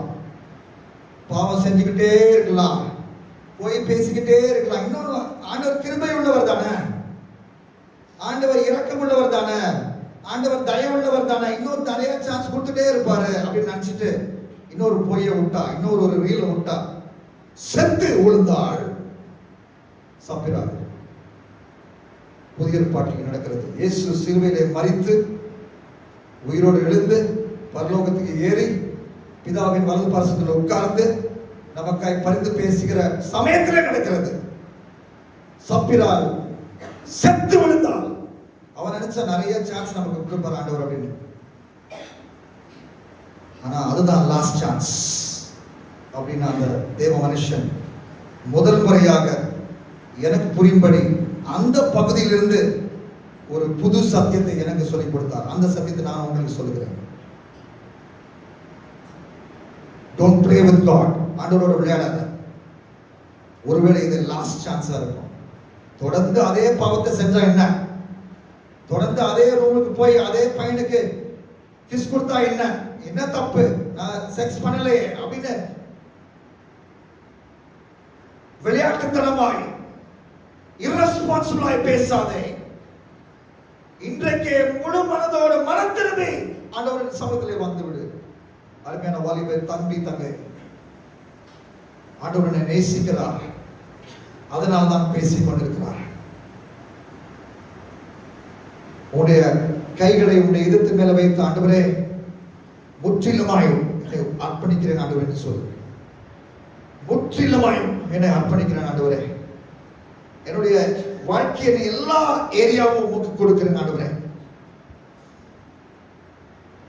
பாவம் செஞ்சுக்கிட்டே இருக்கலாம், போய் பேசிக்கிட்டே இருக்கலாம். இன்னொரு ஆண்டவர் கிருபை உள்ளவர் தானே, ஆண்டவர் இரக்கம் உள்ளவர் தானே, ஆண்டவர் தயவுள்ளவர் தானே, இன்னொரு நிறைய சான்ஸ் கொடுத்துட்டே இருப்பாரு அப்படின்னு நினைச்சிட்டு இன்னொரு பொய்யை விட்டா, இன்னொரு ஒரு ரீலை விட்டா, செத்து விழுந்தாள் சப்பிரா. புதிய ஏற்பாட்டில் நடக்கிறது. இயேசு சிலுவையிலே மரித்து உயிரோடு எழுந்து பரலோகத்துக்கு ஏறி பிதாவின் வலது பாரசத்தில் உட்கார்ந்து நமக்காய் பரிந்து பேசுகிற சமயத்தில் நடக்கிறது. சப்பிரால் செத்து விழுந்தாள். அவன் நினைச்ச நிறைய சான்ஸ் நமக்கு கொடுப்பார் ஆண்டவர் அப்படின்னு. ஆனா அதுதான் லாஸ்ட் சான்ஸ் அப்படின்னு அந்த தேவ மனுஷன் முதல் முறையாக எனக்கு புரியும்படி அந்த பகுதியிலிருந்து ஒரு புது சத்தியத்தை எனக்கு சொல்லிக் கொடுத்தார். அந்த சத்தியத்தை நான் உங்களுக்கு சொல்லுகிறேன். Don't play with God. ஆண்டவரோட விளையாடாத. ஒருவேளை இது லாஸ்ட் சான்ஸா இருக்கும். தொடர்ந்து அதே பாவத்தை செஞ்சா என்ன, தொடர்ந்து அதே ரூமுக்கு போய் அதே பையனுக்கு கிஸ் கொடுத்தா என்ன, என்ன தப்பு, நான் செக்ஸ் பண்ணலையே அப்படின்னு விளையாட்டுத்தனமாய் irresponsible பேசாதே. இன்றைக்கு முழு மனதோடு மனம் திரும்பி ஆண்டவரின் சமூகத்திலே வந்துவிடு. அருமையான வாலிப தம்பி தங்கை, ஆண்டவரை நேசிக்கிறார், அதனால் தான் பேசிக் கொண்டிருக்கிறார். உன்னுடைய கைகளை உன்னுடைய இதயத்து மேல வைத்து ஆண்டவரே முற்றிலுமாய் என்னை அர்ப்பணிக்கிறேன் ஆண்டவரே என்று சொல்லு. முற்றிலுமாய் என்னை அர்ப்பணிக்கிறேன் ஆண்டவரே, என்னுடைய வாழ்க்கையை எல்லா ஏரியாவும் உமக்கு கொடுக்கிறேன் ஆண்டவரே.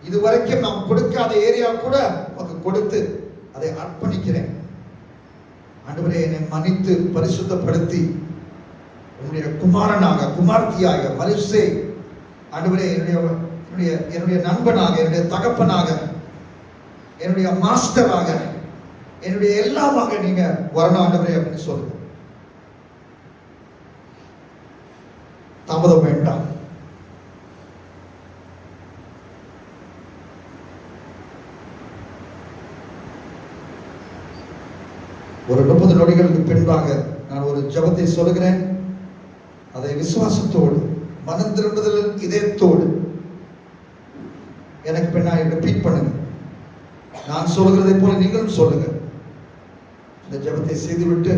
இதுவரைக்கும் நாம் கொடுக்காத ஏரியா கூட உமக்கு கொடுத்து அதை அர்ப்பணிக்கிறேன் ஆண்டவரே என்னை மன்னித்து பரிசுத்தப்படுத்தி உன்னுடைய குமாரனாக குமார்த்தியாக மரிசே ஆண்டவரே என்னுடைய நண்பனாக என்னுடைய தகப்பனாக என்னுடைய மாஸ்டராக என்னுடைய எல்லாமாக நீங்க வரணும் ஆண்டவரே அப்படின்னு சொல்லுங்க. தாமதம் வேண்டாம். ஒரு 30 நொடிகளுக்கு பின்பாக நான் ஒரு ஜெபத்தை சொல்லுகிறேன். அதை விசுவாசத்தோடு மனம் திரும்புதல் இதயத்தோடு எனக்கு பின்னாடி ரிப்பீட் பண்ணுங்க. நான் சொல்லுகிறதை போல நீங்களும் சொல்லுங்க. இந்த ஜெபத்தை செய்துவிட்டு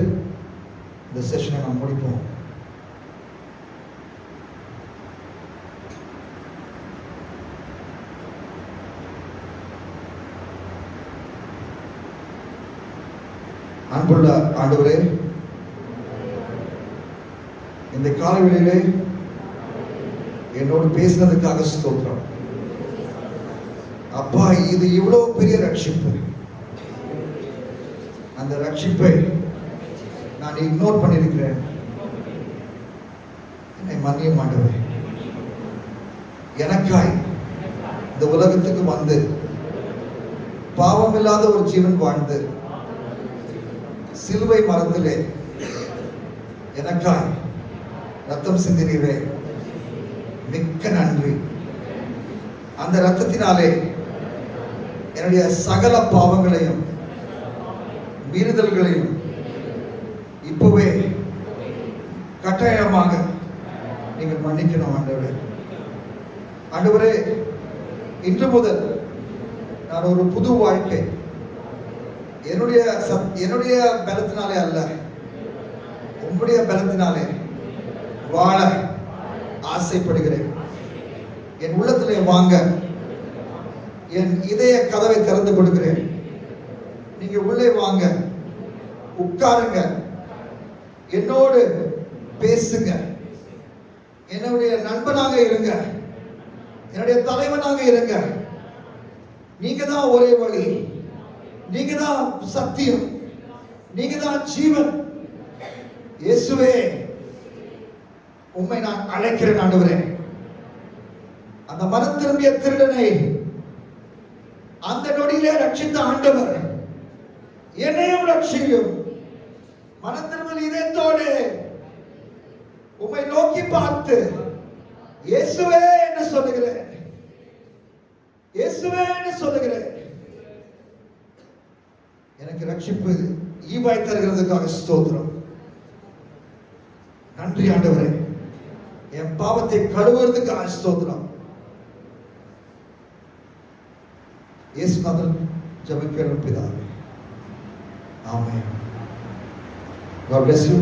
இந்த செஷனை நாம் முடிப்போம். அன்புள்ள ஆண்டவரே, இந்த காலவெளியிலே என்னோடு பேசினதுக்காக ஸ்தோத்திரம். அப்பா, இது இவ்வளவு பெரிய ரட்சிப்பு. அந்த ரட்சிப்பை நான் இக்னோர் பண்ணியிருக்கிறேன். என்னை மன்னியும் ஆண்டவரே. எனக்காய் இந்த உலகத்துக்கு வந்து பாவமில்லாத ஒரு ஜீவன் வாழ்ந்து சிலுவை மரத்திலே எனக்காய் ரத்தம் சிந்தினீரே, மிக்க நன்றி. அந்த ரத்தத்தினாலே என்னுடைய சகல பாவங்களையும் மீறுதல்களையும் இப்பவே கட்டாயமாக நீங்கள் மன்னிக்கணும் ஆண்டவரே. ஆண்டவரே, இன்று முதல் நான் ஒரு புது வாழ்க்கை என்னுடைய பலத்தினாலே அல்ல, உங்களுடைய பலத்தினாலே வாழ ஆசைப்படுகிறேன். என் உள்ளத்திலே வாங்க, என் இதய கதவை திறந்து கொடுக்கிறேன். நீங்க உள்ளே வாங்க, உட்காருங்க, என்னோடு பேசுங்க, என்னுடைய நண்பனாக இருங்க, என்னுடைய தலைவனாக இருங்க. நீங்க தான் ஒரே வழி, நீங்க தான் சத்தியம், நீங்க தான் ஜீவன். இயேசுவே, உம்மை நான் அழைக்கிறேன் ஆண்டவரே. அந்த மனம் திரும்பிய திருடனை அந்த நொடியிலே ரட்சித்த ஆண்டவர் என்னையும் ரட்சியும். மனம் திரும்பல் இதயத்தோடு உம்மை நோக்கி பார்த்து இயேசுவே என்று சொல்லுகிறேன், இயேசுவே என்று சொல்லுகிறேன். எனக்கு ரட்சிப்பு ஈவாய் தருகிறதுக்காக ஸ்தோத்திரம். நன்றி ஆண்டவரே. என் பாவத்தை கழுவுறதுக்காக ஸ்தோத்திரம். இயேசுநாதன் ஜெபிக்கிறேன் பிதாவே. ஆமென். God bless you.